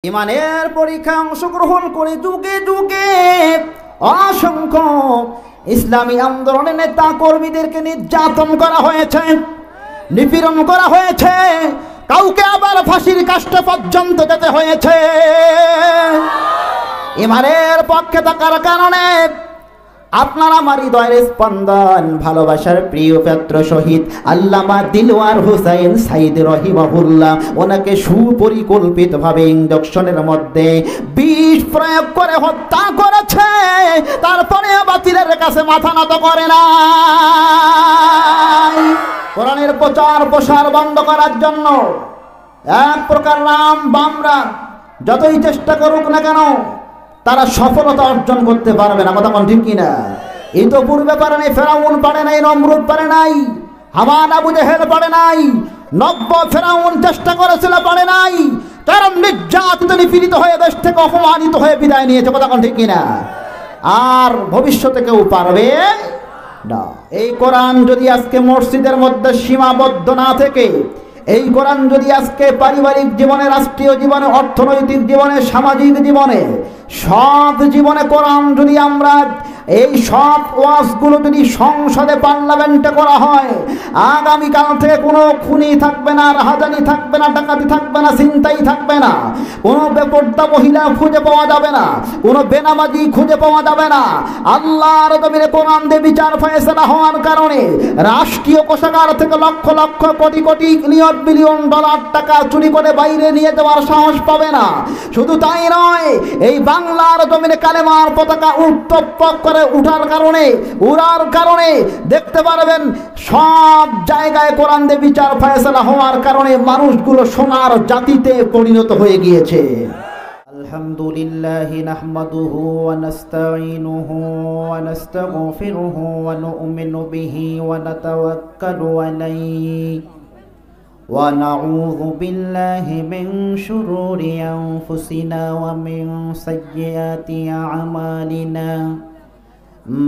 ইমানের পরীক্ষায় অংশগ্রহণ করে যুগে যুগে অসংখ্য ইসলামী আন্দোলনের নেতা কর্মীদেরকে নির্যাতন করা হয়েছে, নিপীড়ন করা হয়েছে, কাউকে আবার ফাঁসির কাষ্ঠে পর্যন্ত যেতে হয়েছে। ইমানের পক্ষে থাকার কারণে আপনার আমার হৃদয়ের স্পন্দন ভালোবাসার প্রিয় পাত্র শহীদ আল্লামা দিলওয়ার হোসাইন সাইদ রহিমাহুল্লাহ ওনাকে সুপরিকল্পিতভাবে ইঞ্জেকশনের মধ্যে বিষ প্রয়োগ করে হত্যা করেছে। তারপরে বাতিলের কাছে মাথা নত করে না। কোরআনের প্রচার প্রসার বন্ধ করার জন্য এক প্রকার রাম বামরা যতই চেষ্টা করুক না কেন তারা সফলতা অর্জন করতে পারবে না। কথা বল ঠিক কিনা? এই তো পূর্বে পারে নাই, ফেরাউন পারে নাই, নমরুদ পারে নাই, হামান আবু জেহেল পারে নাই, নব্য ফেরাউন চেষ্টা করেছিল পারে নাই, কারণ নির্যাতিত নিপীড়িত হয়ে দেশ থেকে অপমানিত হয়ে বিদায় নিয়েছে। কথা বল ঠিক কিনা? আর ভবিষ্যতে কেউ পারবে না। এই কোরআন যদি আজকে মসজিদের মধ্যে সীমাবদ্ধ না থেকে, এই কোরআন যদি আজকে পারিবারিক জীবনে, রাষ্ট্রীয় জীবনে, অর্থনৈতিক জীবনে, সামাজিক জীবনে, সব জীবনে কোরআন যদি আমরা এই সব ওয়াজগুলো যদি সংসদে পার্লামেন্টে করা হয়, আগামীকাল থেকে কোনো খুনি থাকবে না, রাহাজানি থাকবে না, ডাকাতি থাকবে না, ছিনতাই থাকবে না, কোনো বেপরদা মহিলা খুঁজে পাওয়া যাবে না, কোনো বেনামাজি খুঁজে পাওয়া যাবে না। আল্লাহর জমিনে কোরআন দিয়ে বিচার ফয়সালা হওয়ার কারণে রাষ্ট্রীয় কোষাগার থেকে লক্ষ লক্ষ কোটি কোটি বিলিয়ন ডলার টাকা চুরি করে বাইরে নিয়ে যাওয়ার সাহস পাবে না। শুধু তাই নয়, এই বাংলার জমিনে কালেমার পতাকা উত্তপ্ত করে উড়ার কারণে দেখতে পারবেন সব জায়গায় কোরআন দিয়ে বিচার ফয়সালা হওয়ার কারণে মানুষগুলো সোনার জাতিতে পরিণত হয়ে গিয়েছে। আলহামদুলিল্লাহি নাহমাদুহু ওয়া নাস্তাঈনুহু ওয়া নাস্তাগফিরুহু ওয়া নু'মিনু বিহি ওয়া নাতাওয়াক্কালু আলাইহি ওয়া নাউযু বিল্লাহি মিন শুরুরি আনফুসিনা ওয়া মিন সাইয়্যাতি আমালিনা।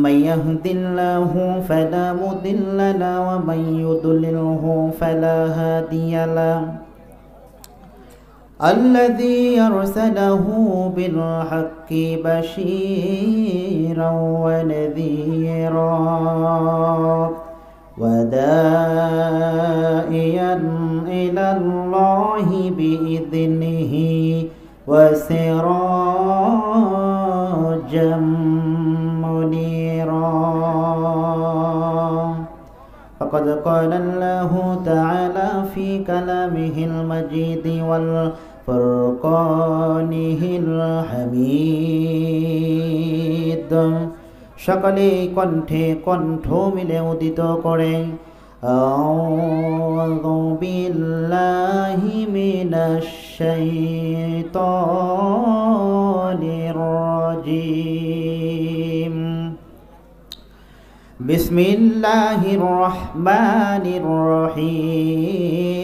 من يهد الله فلا مضل له ومن يضلله فلا هادي له. الذي أرسله بالحق بشيرا ونذيرا وداعيا إلى الله بإذنه وسراجا فقد قال الله تعالى في كلامه المجيد والفرقانه الحميد। সকলে কণ্ঠে কণ্ঠ মিলে উদিত করে আউযু বিল্লাহি মিনাশ শাইতানির রাজিম। বিসমিল্লাহির রহমানির রহিম।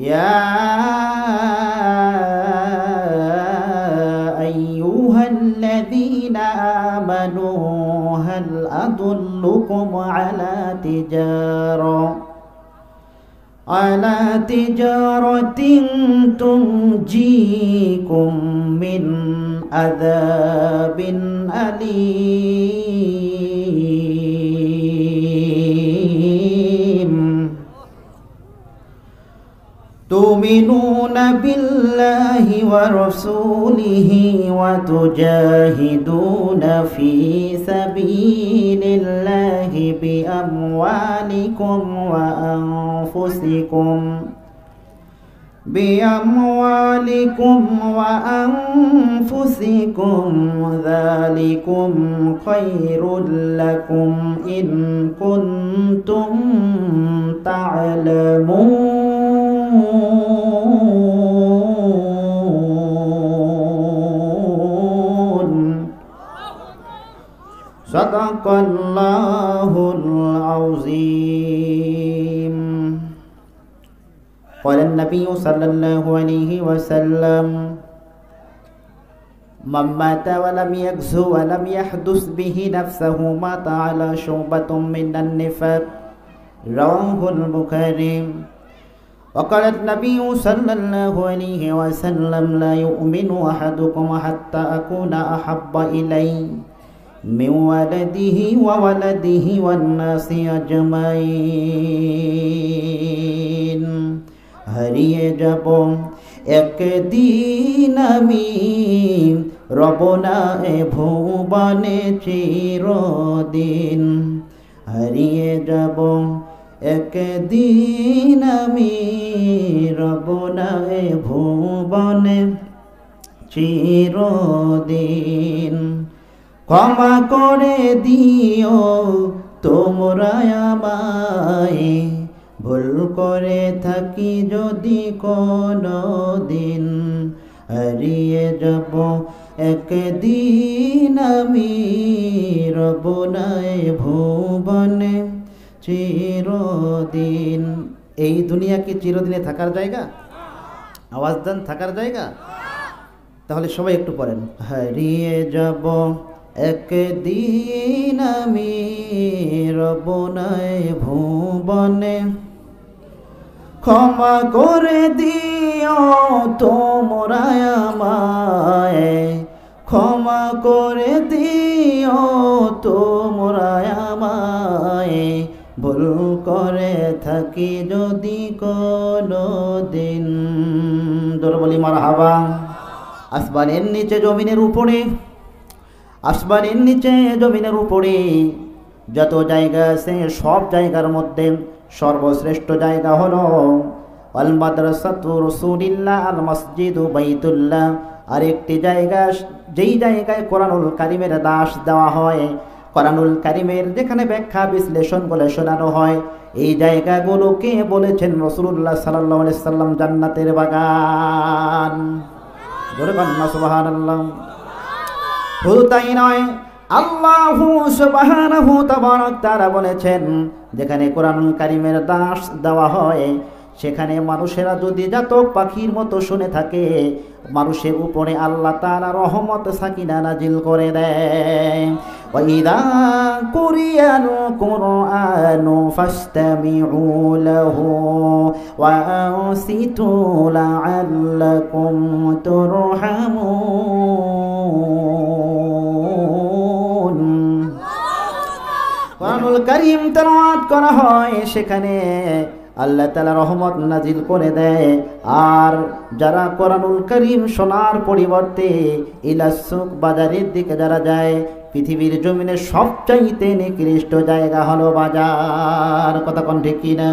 ইয়া আইয়ুহাল্লাযীনা আমানু হাল আদুল্লুকুম আলা তিজারাতিন তুনজিকুম মিন আযাবিন আলীম। তুমিনুনা বিল্লাহি ওয়া রাসূলিহি ওয়া তুজাহিদুনা ফি সাবিলিল্লাহি বিআমওয়ালিকুম ওয়া আনফুসিকুম যালিকুম খায়রুল লাকুম ইন কুনতুম তা'লামুন। সাদাকাল্লাহুল আযীম। قال النبي صلى الله عليه وسلم من مات ولم يغزو ولم يحدث به نفسه مات على شعبة من النفاق رواه البخاري وقال النبي صلى الله عليه وسلم لا يؤمن أحدكم حتى أكون أحب إليه من ولده وولده والناس أجمعين হারিয়ে যাব একদিন আমি রব না এ ভুবনে চিরদিন হারিয়ে যাব একদিন আমি রব না এ ভুবনে চিরদিন ক্ষমা করে দিও তোমরা আমায় ভুল করে থাকি যদি কোনো দিন হারিয়ে যাব একদিন আমি রব না এ ভুবনে চিরদিন। এই দুনিয়া কি চিরদিনে থাকার জায়গা? আওয়াজ দেন, থাকার জায়গা? তাহলে সবাই একটু পড়েন, হারিয়ে যাব একদিন আমি রব না এ ভুবনে ক্ষমা করে দিও তোমরা আমায় ক্ষমা করে দিও তোমরা আমায় ভুল করে থাকি যদি কোনো দিন। জোরে বলি মারহাবা। আসমানের নিচে জমিনের উপরে, আসমানের নিচে জমিনের উপরে যত জায়গা আছে সব জায়গার মধ্যে সর্বশ্রেষ্ঠ জায়গা হলো আল মাদ্রাসাতু রাসূলিল্লাহ আল মসজিদু বাইতুল্লাহ। আরেকটি জায়গা, যেই জায়গায় কোরআনুল কারীমের দাস দেওয়া হয়, কোরআনুল কারীমের যেখানে ব্যাখ্যা বিশ্লেষণ বলে শোনানো হয়, এই জায়গাগুলোকে বলেছেন রাসূলুল্লাহ সাল্লাল্লাহু আলাইহি সাল্লাম জান্নাতের বাগান। জোরে বলেন না সুবহানাল্লাহ। শুধু তাই নয়, আল্লাহু সুবহানাহু তাবারাক তাআলা বলেছেন যেখানে কোরআনুল কারীমের দাস দেওয়া হয় সেখানে মানুষেরা যদি জাতক পাখির মতো শুনে থাকে, মানুষের উপরে আল্লাহ তাআলা রহমত সাকিনা নাজিল করে দেয়। ওয়া ইযা কুরিয়াল কুরআনু ফাসতামিউ লাহু ওয়া আনসিতু লাআল্লাকুম তুরহামুন। কোরআনুল কারীম তেলাওয়াত করা হয়, সেখানে আল্লাহ তাআলা রহমত নাজিল করে দেয়। আর যারা কোরআনুল কারীম শোনার পরিবর্তে ইলাসুক বাজারের দিকে যারা যায়, পৃথিবীর জমিনে সবচাইতে নিকৃষ্ট জায়গা হলো বাজার। কথা কোন ঠিক কিনা?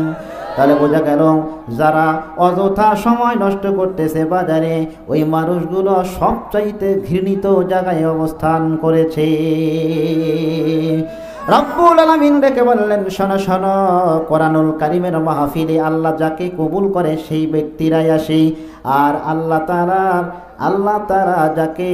তাহলে বোঝা গেল যারা অযথা সময় নষ্ট করতেছে বাজারে, ওই মানুষগুলো সবচাইতে ঘৃণিত জায়গায় অবস্থান করেছে। রব্বুল আলামিন ডেকে বললেন, শোনো শোনো, কোরআনুল কারীমের মাহফিলে আল্লাহ যাকে কবুল করে সেই ব্যক্তিরাই আসে, আর আল্লাহ তাআলা যাকে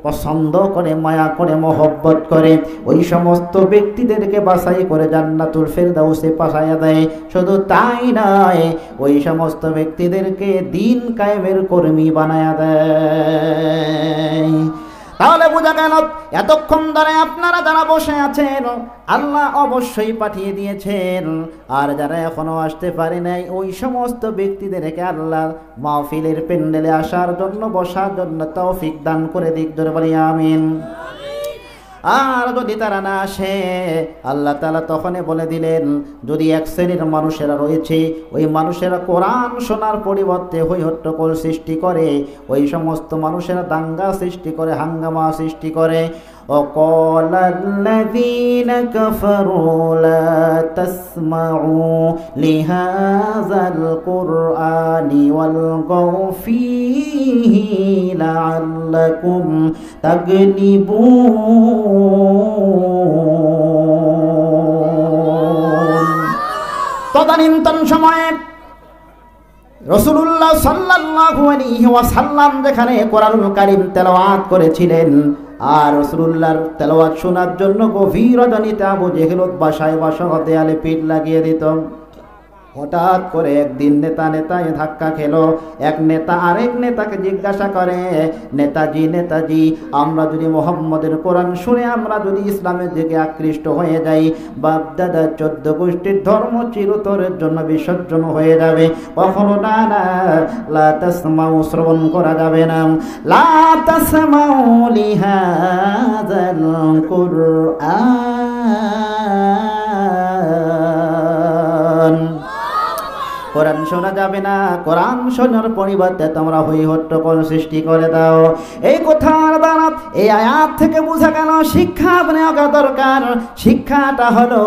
পছন্দ করে, মায়া করে, মহব্বত করে, ওই সমস্ত ব্যক্তিদেরকে বাছাই করে জান্নাতুল ফেরদাউসে পাঠাইয়া দেয়। শুধু তাই নয়, ওই সমস্ত ব্যক্তিদেরকে দিন কায়েমের কর্মী বানায়া দেয়। তাহলে বোঝা গেল এতক্ষণ ধরে আপনারা যারা বসে আছেন আল্লাহ অবশ্যই পাঠিয়ে দিয়েছেন, আর যারা এখনো আসতে পারে নাই ওই সমস্ত ব্যক্তিদেরকে আল্লাহ মাহফিলের প্যান্ডেলে আসার জন্য, বসার জন্য তৌফিক দান করে দিক। জোরে বলি আমিন। আর যদি তারা না আসে, আল্লাহ তাআলা তখনই বলে দিলেন, যদি এক শ্রেণীর মানুষেরা রয়েছে, ওই মানুষেরা কোরআন শোনার পরিবর্তে হইহট্টগোল সৃষ্টি করে, ওই সমস্ত মানুষেরা দাঙ্গা সৃষ্টি করে, হাঙ্গামা সৃষ্টি করে। وقال الذين كفروا لا تسمعوا لهذا القرآن والغوا فيه لعلكم تغلبون। তদানীন্তন সময়ে রাসূলুল্লাহ সাল্লাল্লাহু আলাইহি ওয়াসাল্লাম যেখানে কোরআনুল কারীম তেলাওয়াত করেছিলেন, আর রাসূলুল্লাহর তেলাওয়াত শোনার জন্য গভীর রজনীতে আবু জেহেল বাসায় দেয়ালে পিঠ লাগিয়ে দিত। হঠাৎ করে একদিন নেতায় ধাক্কা খেলো। এক নেতা আরেক নেতাকে জিজ্ঞাসা করে, নেতাজি, আমরা যদি মোহাম্মদের কোরআন শুনে আমরা যদি ইসলামের দিকে আকৃষ্ট হয়ে যাই, বাপ দাদা 14 গোষ্ঠীর ধর্ম চিরতরের জন্য বিসর্জন হয়ে যাবে। কখনো না, লা তাসমাউ, শ্রবণ করা যাবে না। লা তাসমাউ লিহাযাল কুরআন, কোরআন শোনা যাবে না। কোরআন শোনার পরিবর্তে তোমরা হই হট্টগোল সৃষ্টি করে দাও। এই কথার দ্বারা এই আয়াত থেকে বোঝা গেল শিক্ষা নেওয়া দরকার। শিক্ষাটা হলো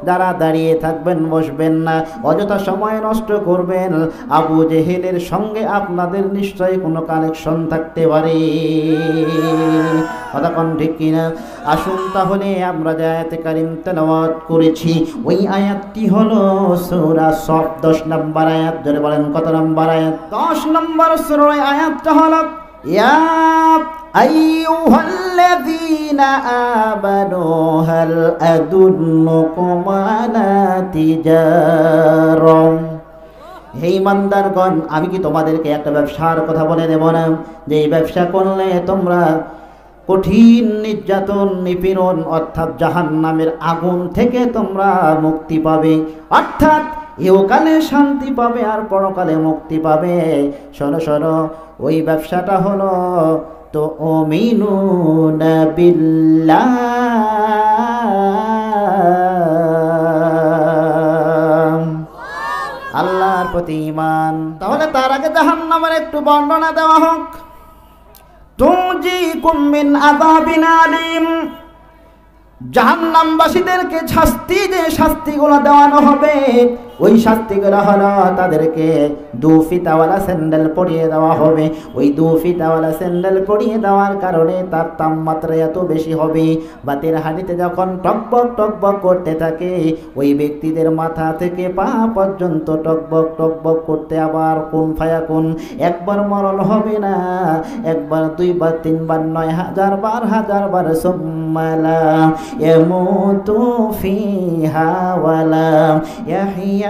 যারা দাঁড়িয়ে থাকবেন, বসবেন না, অযথা সময় নষ্ট করবেন। আবু জেহেলের সঙ্গে আপনাদের নিশ্চয়ই কোনো কানেকশন থাকতে পারে, কথা কোন ঠিক কিনা? আসুন তাহলে আমরা যে আয়াতে কারিম তেলাওয়াত করেছি ওই আয়াতটি হলো সূরা সফ 10 নম্বর আয়াত। জোরে বলেন কত নম্বর আয়াত? 10 নম্বর সূরার আয়াতটা হলো ইয়া আইয়ুহাল্লাযীনা আমানু হাল আদুল্লুকুম আলা তিজারা, হে ইমানদারগণ, আমি কি তোমাদেরকে একটা ব্যবসার কথা বলে দেব না, যে এই ব্যবসা করলে তোমরা কঠিন নির্যাতন নিপীড়ন অর্থাৎ জাহান্নামের আগুন থেকে তোমরা মুক্তি পাবে, অর্থাৎ ইহকালে শান্তি পাবে আর পরকালে মুক্তি পাবে। শোনো, ওই ব্যবসাটা হলো তো ওমিনুনা বিল্লাহ, আল্লাহর প্রতি ঈমান। তাহলে তার আগে জাহান্নামের একটু বর্ণনা দেওয়া হোক। তুজিকুম মিন আযাবিন আলীম, জাহান্নামবাসীদেরকে শাস্তিগুলো দেওয়ানো হবে। ওই শাস্তিগুলো হলো তাদেরকে 2 ফিতাওয়ালা স্যান্ডেল পরিয়ে দেওয়া হবে। ওই 2 ফিতাওয়ালা স্যান্ডেল পরিয়ে দেওয়ার কারণে তার তাপমাত্রা এত বেশি হবে, বাতের হাঁড়িতে যখন টকবক করতে থাকে ওই ব্যক্তিদের মাথা থেকে পা পর্যন্ত টকবক করতে আবার কোন ফায়াকুন, একবার মরণ হবে না, একবার 2 বার 3 বার 9000 বার হাজার বার সুম্মা লা ইয়ামুতু ফিহা ওয়ালা ইয়াহইয়া।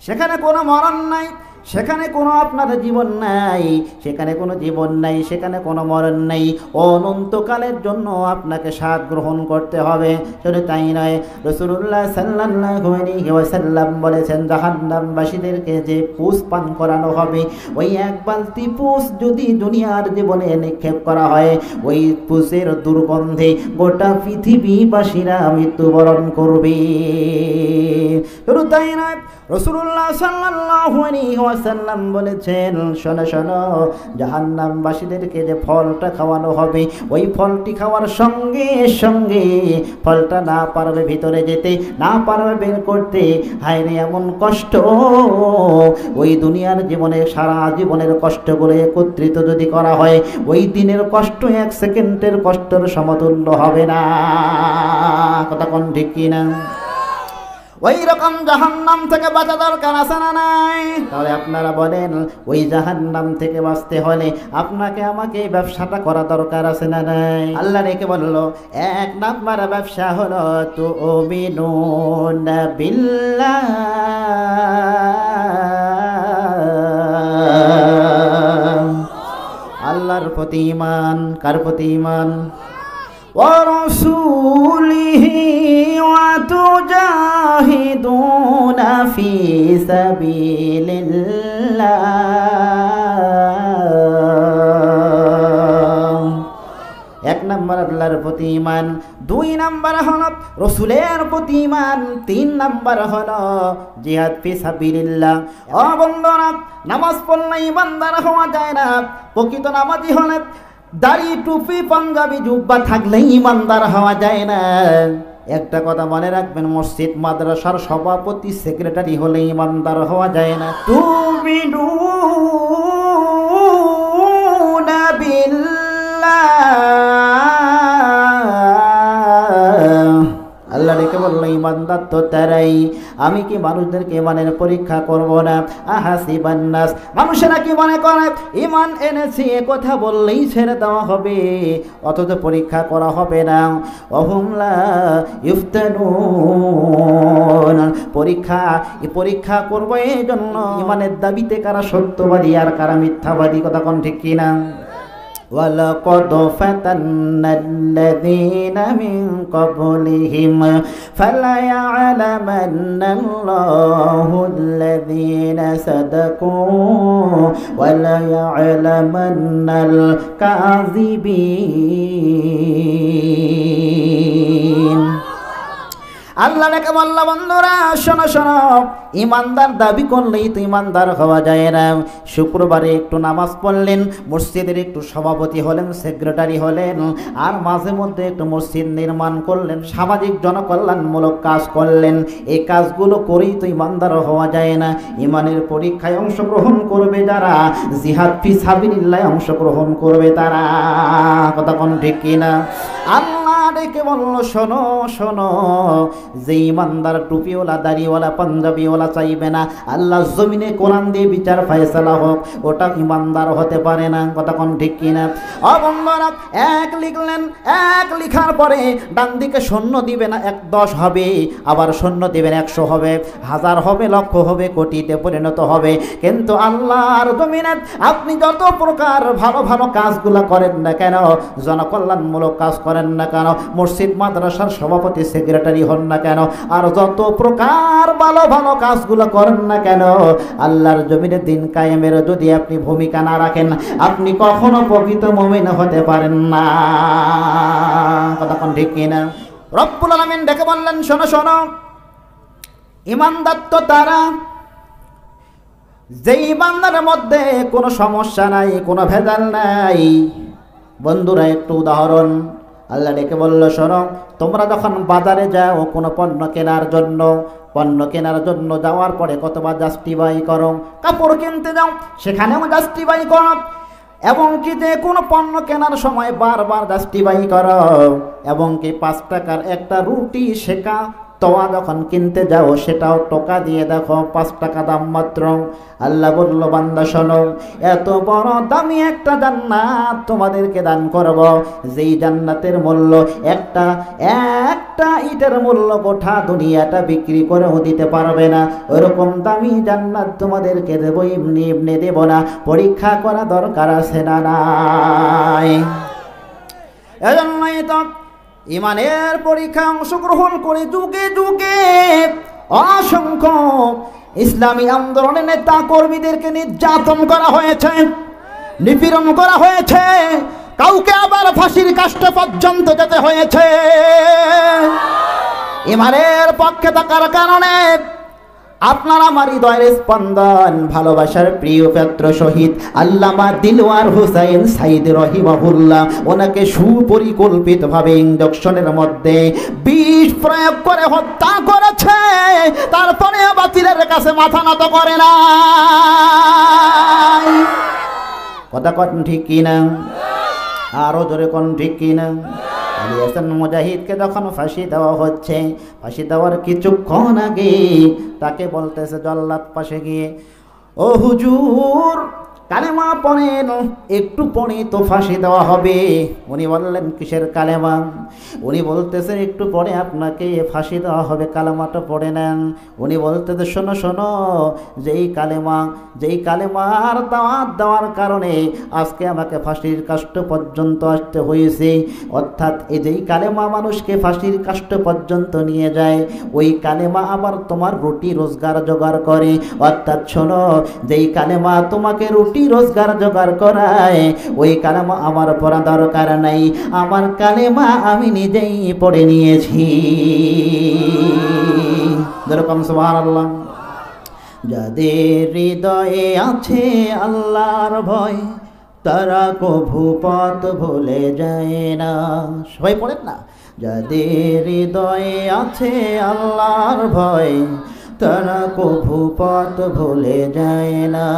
সেখানে কোনো মরণ নাই, সেখানে কোনো আপনার জীবন নাই, সেখানে কোনো জীবন নাই, সেখানে কোনো মরণ নাই। অনন্তকালের জন্য আপনাকে স্বাদ গ্রহণ করতে হবে। শুধু তাই নয়, রাসূলুল্লাহ সাল্লাল্লাহু আলাইহি ওয়াসাল্লাম বলেছেন জাহান্নামবাসীদেরকে যে পুষ পান করানো হবে, ওই 1 বালতি পুষ যদি দুনিয়ার জীবনে নিক্ষেপ করা হয়, ওই পুষের দুর্গন্ধে গোটা পৃথিবীবাসীরা মৃত্যুবরণ করবে। শুধু তাই নয়, রাসূলুল্লাহ সাল্লাল্লাহু আলাইহি ওয়াসাল্লাম বলেছেন শোনো, জাহান্নামবাসীদেরকে যে ফলটা খাওয়ানো হবে, ওই ফলটি খাওয়ার সঙ্গে সঙ্গে ফলটা না পারবে ভিতরে যেতে, না পারবে বের করতে। হায় রে এমন কষ্ট, ওই দুনিয়ার জীবনে সারা জীবনের কষ্টগুলো একত্রিত যদি করা হয়, ওই দিনের কষ্ট 1 সেকেন্ডের কষ্টের সমতুল্য হবে না, কথা কোন ঠিক কিনা? ওই রকম জাহান্নাম থেকে বাঁচা দরকার আছে না নাই? তাহলে আপনারা বলেন ওই জাহান্নাম থেকে বাঁচতে হলে আপনাকে আমাকে এই ব্যবসাটা করা দরকার আছে না নাই? আল্লাহ রেখে বললো 1 নাম্বার ব্যবসা হলো তুমিনুনা বিল্লাহ, আল্লাহর প্রতি ঈমান। কার প্রতি ঈমান? وَرَسُولِهِ وَتُجَاهِدُونَ فِي سَبِيلِ اللَّهِ। 1 নম্বর আল্লাহর প্রতি ঈমান, 2 নম্বর হলো রাসূলের প্রতি ঈমান, 3 নম্বর হলো জিহাদ ফি সাবিলিল্লাহ। ও বন্ধুরা, নামাজ পড়লে ইমানদার হওয়া যায় না। প্রকৃত নামাজি হলে দাড়ি টুপি পাঞ্জাবি জুব্বা থাকলেই ইমানদার হওয়া যায় না। একটা কথা মনে রাখবেন, মসজিদ মাদ্রাসার সভাপতি সেক্রেটারি হলে ইমানদার হওয়া যায় না। তুমিনুনা বিল্লাহ, আল্লাহ রেখে বললো ইমানদার তো তারাই। আমি কি মানুষদেরকে ইমানের পরীক্ষা করব না? আহাসিবান নাস, মানুষেরা কি মনে করে ইমান এনেছি এ কথা বললেই ছেড়ে দেওয়া হবে, অথচ পরীক্ষা করা হবে না। ওহুম লা ইফতানুন, পরীক্ষা করব এই জন্য ইমানের দাবিতে কারা সত্যবাদী আর কারা মিথ্যাবাদী, কথা কোন ঠিক কিনা? وَلَقَدْ فَتَنَّا الَّذِينَ مِنْ قَبْلِهِمْ فَلَيَعْلَمَنَّ اللَّهُ الَّذِينَ صَدَقُوا وَلَيَعْلَمَنَّ الْكَاذِبِينَ। আল্লাহ নাকি বলল, বন্ধুরা শোনো শোনো, ইমানদার দাবি করলেই তো ইমানদার হওয়া যায় না। শুক্রবারে একটু নামাজ পড়লেন, মসজিদের একটু সভাপতি হলেন, সেক্রেটারি হলেন, আর মাঝে মধ্যে একটু মসজিদ নির্মাণ করলেন, সামাজিক জনকল্যাণমূলক কাজ করলেন, এই কাজগুলো করেই তো ইমানদার হওয়া যায় না। ইমানের পরীক্ষায় অংশগ্রহণ করবে যারা, জিহাদ ফি সাবিলিল্লাহ অংশগ্রহণ করবে তারা, কথা কোন ঠিক কিনা? আল্লাহ ডেকে বলল, শোনো শোনো, যে ইমানদার টুপিওয়ালা দাড়িওয়ালা পাঞ্জাবিওয়ালা চাইবে না আল্লাহ জমিনে কোরআন দিয়ে বিচার ফয়সালা হোক, ওটা ইমানদার হতে পারে না, কথা কোন ঠিক কিনা? বন্ধুরা, এক লিখলেন, এক লিখার পরে ডান দিকে শূন্য দিবে না, 10 হবে, আবার শূন্য দিবেন 100 হবে, 1000 হবে, লক্ষ হবে, কোটিতে পরিণত হবে। কিন্তু আল্লাহর জমিনে আপনি যত প্রকার ভালো ভালো কাজগুলো করেন না কেন, জনকল্যাণমূলক কাজ করেন না কেন, মসজিদ মাদ্রাসার সভাপতি সেক্রেটারি হন না কেন, আর যত প্রকার ভালো ভালো কাজগুলো করেন না কেন, আল্লাহর জমিনে দিন কায়েমের যদি আপনি ভূমিকা না রাখেন, আপনি কখনো প্রকৃত মুমিন হতে পারেন না, কথা কোন ঠিক কিনা? রব্বুল আলামিন ডেকে বললেন, শোনো শোনো, ইমানদার তো তারা যে ইমানদারের মধ্যে কোনো সমস্যা নাই, কোনো ভেজাল নাই। বন্ধুরা একটু উদাহরণ, আল্লাহ ডেকে বলল, শোনো, তোমরা যখন বাজারে যাও কোনো পণ্য কেনার জন্য যাওয়ার পরে কতবার জাস্টিফাই করো, কাপড় কিনতে যাও সেখানেও জাস্টিফাই করো, এবং কি যে কোনো পণ্য কেনার সময় বারবার জাস্টিফাই করো, এবং কি 5 টাকার একটা রুটি সেকা তোয়া যখন কিনতে যাও সেটাও টোকা দিয়ে দেখো 5 টাকা দাম মাত্র। আল্লাহ বলল, বান্দা শোনো, এত বড় দামি একটা জান্নাত তোমাদেরকে দান করব, যেই জান্নাতের মূল্য একটা ইটের মূল্য গোটা দুনিয়াটা বিক্রি করেও দিতে পারবে না। ওরকম দামি জান্নাত তোমাদেরকে দেব, এমনি এমনি দেব না, পরীক্ষা করা দরকার আছে না নাই? এজন্যই তো ইমানের পরীক্ষা অংশগ্রহণ করে যুগে যুগে অসংখ্য ইসলামী আন্দোলনের নেতা কর্মীদেরকে নির্যাতন করা হয়েছে, নিপীড়ন করা হয়েছে, কাউকে আবার ফাঁসির কাষ্ঠে পর্যন্ত যেতে হয়েছে। ইমানের পক্ষে থাকার কারণে আপনার আমার হৃদয়ের স্পন্দন, ভালোবাসার প্রিয় পাত্র শহীদ আল্লামা দিলওয়ার হোসেন সাইদ রহিমাহুল্লাহ, ওনাকে সুপরিকল্পিতভাবে ইঞ্জেকশনের মধ্যে বিষ প্রয়োগ করে হত্যা করেছে, তারপরে বাতিলের কাছে মাথা নত করে না, কথা কোন ঠিক কিনা? আরো জোরে কোন ঠিক কিনা? আলী হাসান মুজাহিদকে যখন ফাঁসি দেওয়া হচ্ছে, ফাঁসি দেওয়ার কিছুক্ষণ আগে তাকে বলতেছে জল্লাদ পাশে গিয়ে, ও হুজুর কালেমা পড়েন, একটু পড়ে তো ফাঁসি দেওয়া হবে। উনি বললেন, কিসের কালেমা? উনি বলতেছেন, একটু পরে আপনাকে ফাঁসি দেওয়া হবে, কালেমাটা পড়ে নেন। উনি বলতেছে, শোনো শোনো, যেই কালেমার দাওয়াত দেওয়ার কারণে আজকে আমাকে ফাঁসির কাষ্ঠ পর্যন্ত আসতে হয়েছে, অর্থাৎ এই যেই কালেমা মানুষকে ফাঁসির কাষ্ঠ পর্যন্ত নিয়ে যায়, ওই কালেমা আবার তোমার রুটি রোজগার জোগাড় করে। অর্থাৎ শোনো, যেই কালেমা তোমাকে রুটি রোজগার জোগাড় করায়, ওই কালেমা আমার পড়া দরকার নাই, আমার কালেমা আমি নিজেই পড়ে নিয়েছি। যেরকম সুবহানাল্লাহ। যাদের হৃদয়ে আছে আল্লাহর ভয়, তারা কভু পথ ভুলে যায় না। সবাই পড়েন না, যাদের হৃদয়ে আছে আল্লাহর ভয়, তারা কভু পথ ভুলে যায় না।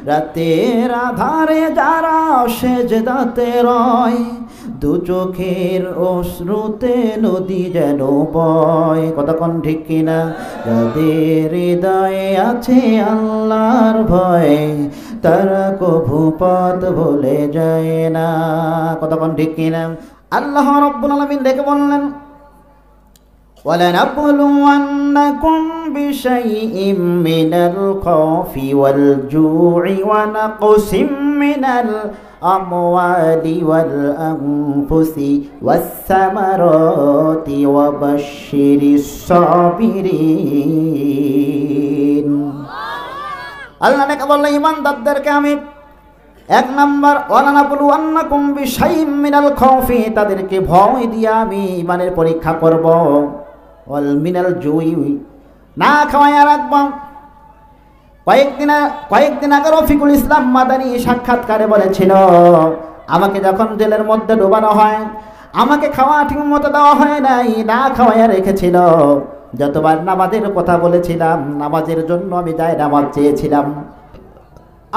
রাতের আধারে যারা সেজদাতে রয়, দু চোখের অশ্রুতে নদী যেন বয়, কতক্ষণ ঠিক কিনা? যাদের হৃদয়ে আছে আল্লাহর ভয়, তারা কভু পথ ভুলে যায় না, কতক্ষণ ঠিক কিনা? আল্লাহ রাব্বুল আলামিন দেখে বললেন, وَلَنَبْلُوَنَّكُمْ بِشَيْءٍ مِّنَ الْخَوْفِ وَالْجُوعِ وَنَقْصٍ مِّنَ الْأَمْوَالِ وَالْأَنفُسِ وَالثَّمَرَاتِ وَبَشِّرِ الصَّابِرِينَ। আল্লাহ নেক বললেন, ঈমানদারদেরকে আমি এক নাম্বার ওয়ালানাবলুওয়ান্নাকুম বিশাইইম মিনাল খাউফি, তাদেরকে ভয় দিয়ে আমি ইমানের পরীক্ষা করব। ওয়াল মিনাল জুই, না খাওয়াইয়া রাখব। কয়েকদিন আগে রফিকুল ইসলাম মাদানী সাক্ষাৎকারে বলেছিল, আমাকে যখন জেলের মধ্যে ডোবানো হয়, আমাকে খাওয়া ঠিক মতো দেওয়া হয় নাই, না খাওয়াইয়া রেখেছিল। যতবার নামাজের কথা বলেছিলাম, নামাজের জন্য আমি নামাজ চেয়েছিলাম,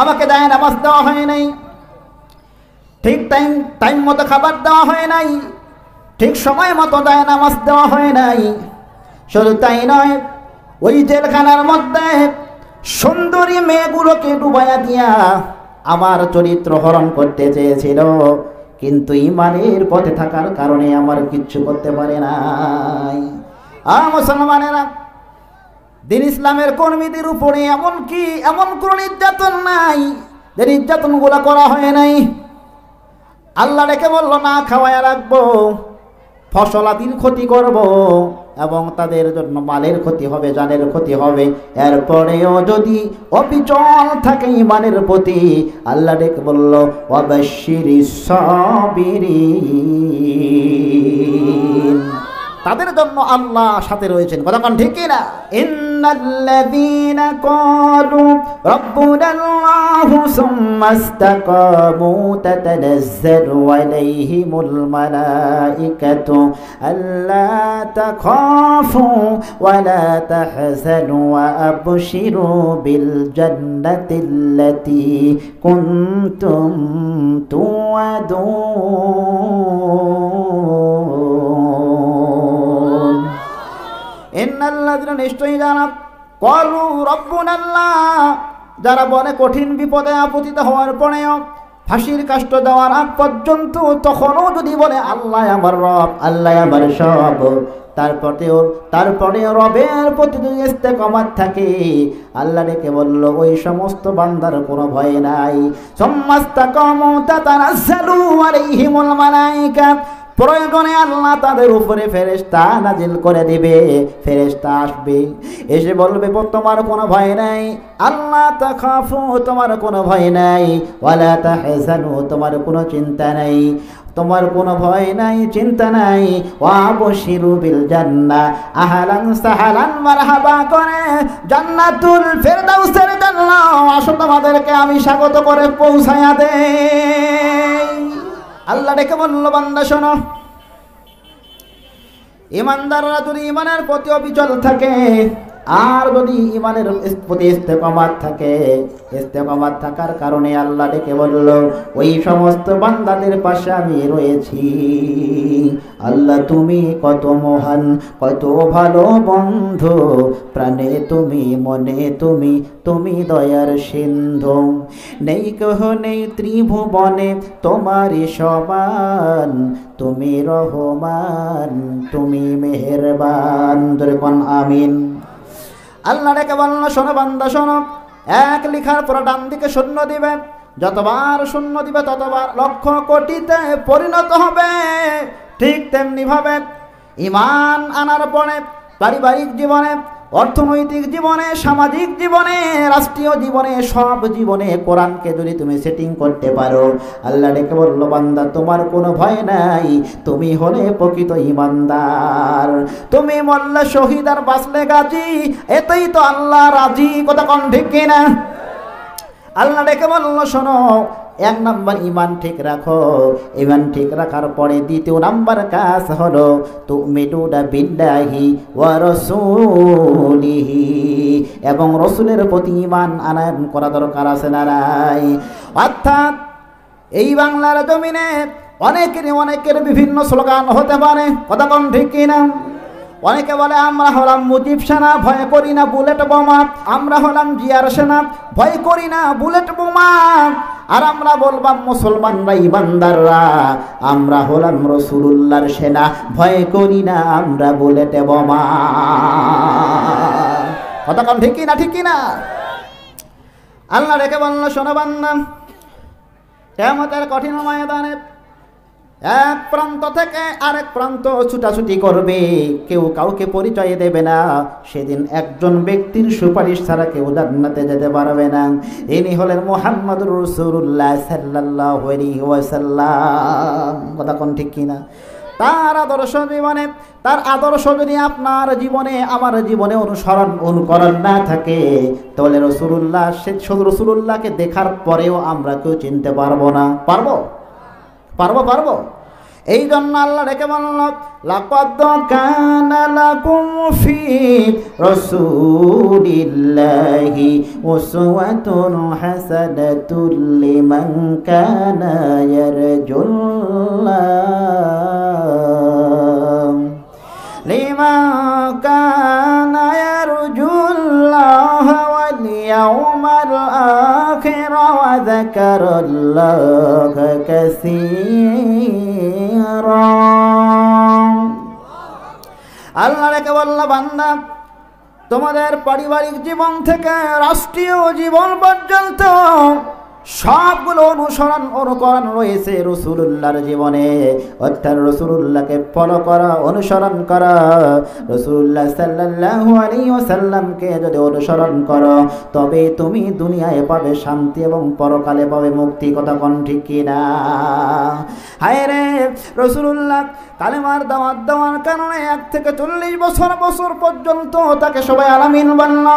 আমাকে নামাজ দেওয়া হয় নাই, ঠিক টাইম মতো খাবার দেওয়া হয় নাই, ঠিক সময় মতো নামাজ দেওয়া হয় নাই। শুধু তাই নয়, ওই জেলখানার মধ্যে সুন্দরী মেয়েগুলোকে ডুবাইয়া দিয়া আমার চরিত্র হরণ করতে চেয়েছিল, কিন্তু ইমানের পথে থাকার কারণে আমার কিচ্ছু করতে পারে নাই। মুসলমানেরা, দিন ইসলামের কর্মীদের উপরে এমন কোন নির্যাতন নাই যে নির্যাতন গুলা করা হয় নাই। আল্লাহ ডেকে বলল, না খাওয়াইয়া রাখবো, ফসলাদির ক্ষতি করব এবং তাদের জন্য মালের ক্ষতি হবে, জানের ক্ষতি হবে। এরপরেও যদি অবিচল থাকে ইমানের প্রতি, আল্লাহ ডেকে বলল, ওয়াবাশশিরিস সাবিরিন, তাদের জন্য আল্লাহ সাথে রয়েছেন, কতক্ষণ ঠিক কিনা? ইন্নাল্লাযীনা ক্বালু রাব্বুনাল্লাহু সুম্মা ইসতাকামু তাতানাজ্জালু আলাইহিমুল মালাইকাতু আল্লা তাখাফু ওয়া লা তাহজানু ওয়া আবশিরু বিল জান্নাতিল্লাতী কুনতুম তুআদুন। ইন্নাল্লাযীনা, নিশ্চয়ই যারা ক্বালু রাব্বুনাল্লাহ, যারা বলে কঠিন বিপদে আপতিত হওয়ার পরেও, ফাঁসির কাষ্ঠ দেওয়ার আগ পর্যন্ত তখনও যদি বলে আল্লাহ আমার রব, আল্লাহ আমার সব, তারপরেও রবের প্রতি যদি ইস্তেকামাত থাকে, আল্লাহ ডেকে বলল, ওই সমস্ত বান্দার কোনো ভয় নাই। সুম্মাস্তাকামু তাতানাজ্জালু আলাইহিমুল মালাইকা, প্রয়োজনে আল্লাহ তাদের উপরে ফেরেশতা নাজিল করে দিবে, ফেরেশতা আসবে, এসে বলবে, তোমার কোনো ভয় নাই, আল্লাহ তাখাফু, তোমার কোনো ভয় নাই, ওয়ালা তাহজানু, তোমার কোনো চিন্তা নাই, তোমার কোনো ভয় নাই, চিন্তা নাই, ওয়াবশিরু বিল জান্নাহ, আহলান সাহলান মারহাবা করে জান্নাতুল ফেরদাউসের জান্নাহ, আসো তোমাদেরকে আমি স্বাগত করে পৌঁছায়া দেই। আল্লাহ ডেকে বলল, বান্দা শোনো, ইমানদাররা যদি ইমানের প্রতি অবিচল থাকে, আর যদি ইমানের প্রতি ইস্তেকামাত থাকে, ইস্তেকামাত থাকার কারণে আল্লাহ ডেকে বলল, ওই সমস্ত বান্দাদের পাশে আমি রয়েছি। আল্লাহ তুমি কত মহান, কত ভালো বন্ধু, প্রাণে তুমি, মনে তুমি, তুমি দয়ার সিন্ধু, নেই কেহ নেই ত্রিভুবনে তোমারই সমান, তুমি রহমান, তুমি মেহেরবান, দরকান আমিন। আল্লাহ ডেকে বলল, শোনো বান্দা শোনো, এক লিখার পর ডান দিকে শূন্য দিবে, যতবার শূন্য দিবে ততবার লক্ষ কোটিতে পরিণত হবে। ঠিক তেমনি ভাবে ঈমান আনার পরে পারিবারিক জীবনে, অর্থনৈতিক জীবনে, সামাজিক জীবনে, রাষ্ট্রীয় জীবনে, সব জীবনে কোরআনকে যদি তুমি সেটিং করতে পারো, আল্লাহ ডেকে বলল, বান্দা তোমার কোনো ভয় নাই, তুমি হলে প্রকৃত ঈমানদার, তুমি মরলে শহীদ আর বাঁচলে গাজী, এতেই তো আল্লাহ রাজি, কথা কন ঠিক কিনা? আল্লাহ ডেকে বলল, শোনো, এক নাম্বার ঈমান ঠিক রাখো, ঈমান ঠিক রাখার পরে দ্বিতীয় নাম্বার কাজ হলো তুমিনুনা বিল্লাহি ওয়া রাসূলিহি, এবং রাসূলের প্রতি ঈমান আনয়ন করা দরকার আছে না নাই? অর্থাৎ এই বাংলার জমিনে অনেকের বিভিন্ন স্লোগান হতে পারে, কথা কোন ঠিক কিনা? অনেকে বলে আমরা হলাম মুজিব সেনা, ভয় করি না বুলেট বোমা। আমরা হলাম জিয়ার সেনা, ভয় করি না বুলেট বোমা। আর আমরা বলবাম মুসলমানরা ইমানদাররা আমরা হলাম রাসূলুল্লাহর সেনা, ভয় করি না আমরা বুলেট বোমা। কথা কোন ঠিক কিনা? ঠিক কিনা? আল্লাহ রেখে বলল, শোনো বান্দা, কিয়ামতের কঠিন ময়দানে এক প্রান্ত থেকে আরেক প্রান্ত ছুটাছুটি করবে, কেউ কাউকে পরিচয় দেবে না। সেদিন একজন ব্যক্তির সুপারিশ ছাড়া কেউ জান্নাতে যেতে পারবে না। ইনি হলেন মুহাম্মদুর রাসূলুল্লাহ সাল্লাল্লাহু আলাইহি ওয়াসাল্লাম। কথা কোন ঠিক কিনা? তার আদর্শ যদি আপনার জীবনে আমার জীবনে অনুকরণ না থাকে, তাহলে রাসূলুল্লাহকে দেখার পরেও আমরা কেউ চিনতে পারবো না। পারবো। এই জন্য আল্লাহ রেখে বলল, লাকাদ কানা লাকুম ফি রাসূলিল্লাহি উসওয়াতুন হাসানাতুল লিমান কানা ইয়ারজুল্লাহ ওয়াল ইয়াউমাল আখির ওয়া যাকারাল্লাহা কাসীরা। আল্লাহ রেখে বলল, বান্দা, তোমাদের পারিবারিক জীবন থেকে রাষ্ট্রীয় জীবন পর্যন্ত সবগুলো অনুকরণ রয়েছে রাসূলুল্লাহর জীবনে। অর্থাৎ রাসূলুল্লাহকে ফলো করা, অনুসরণ করা। রাসূলুল্লাহ সাল্লাল্লাহু আলাইহি ওয়াসাল্লামকে যদি অনুসরণ করো, তবে তুমি দুনিয়ায় পাবে শান্তি এবং পরকালে পাবে মুক্তি। কথা কোন ঠিক কিনা? হায় রে, রাসূলুল্লাহ কালেমার দাওয়াত দেওয়ার কারণে 1 থেকে 40 বছর পর্যন্ত তাকে সবাই আলামিন বলল।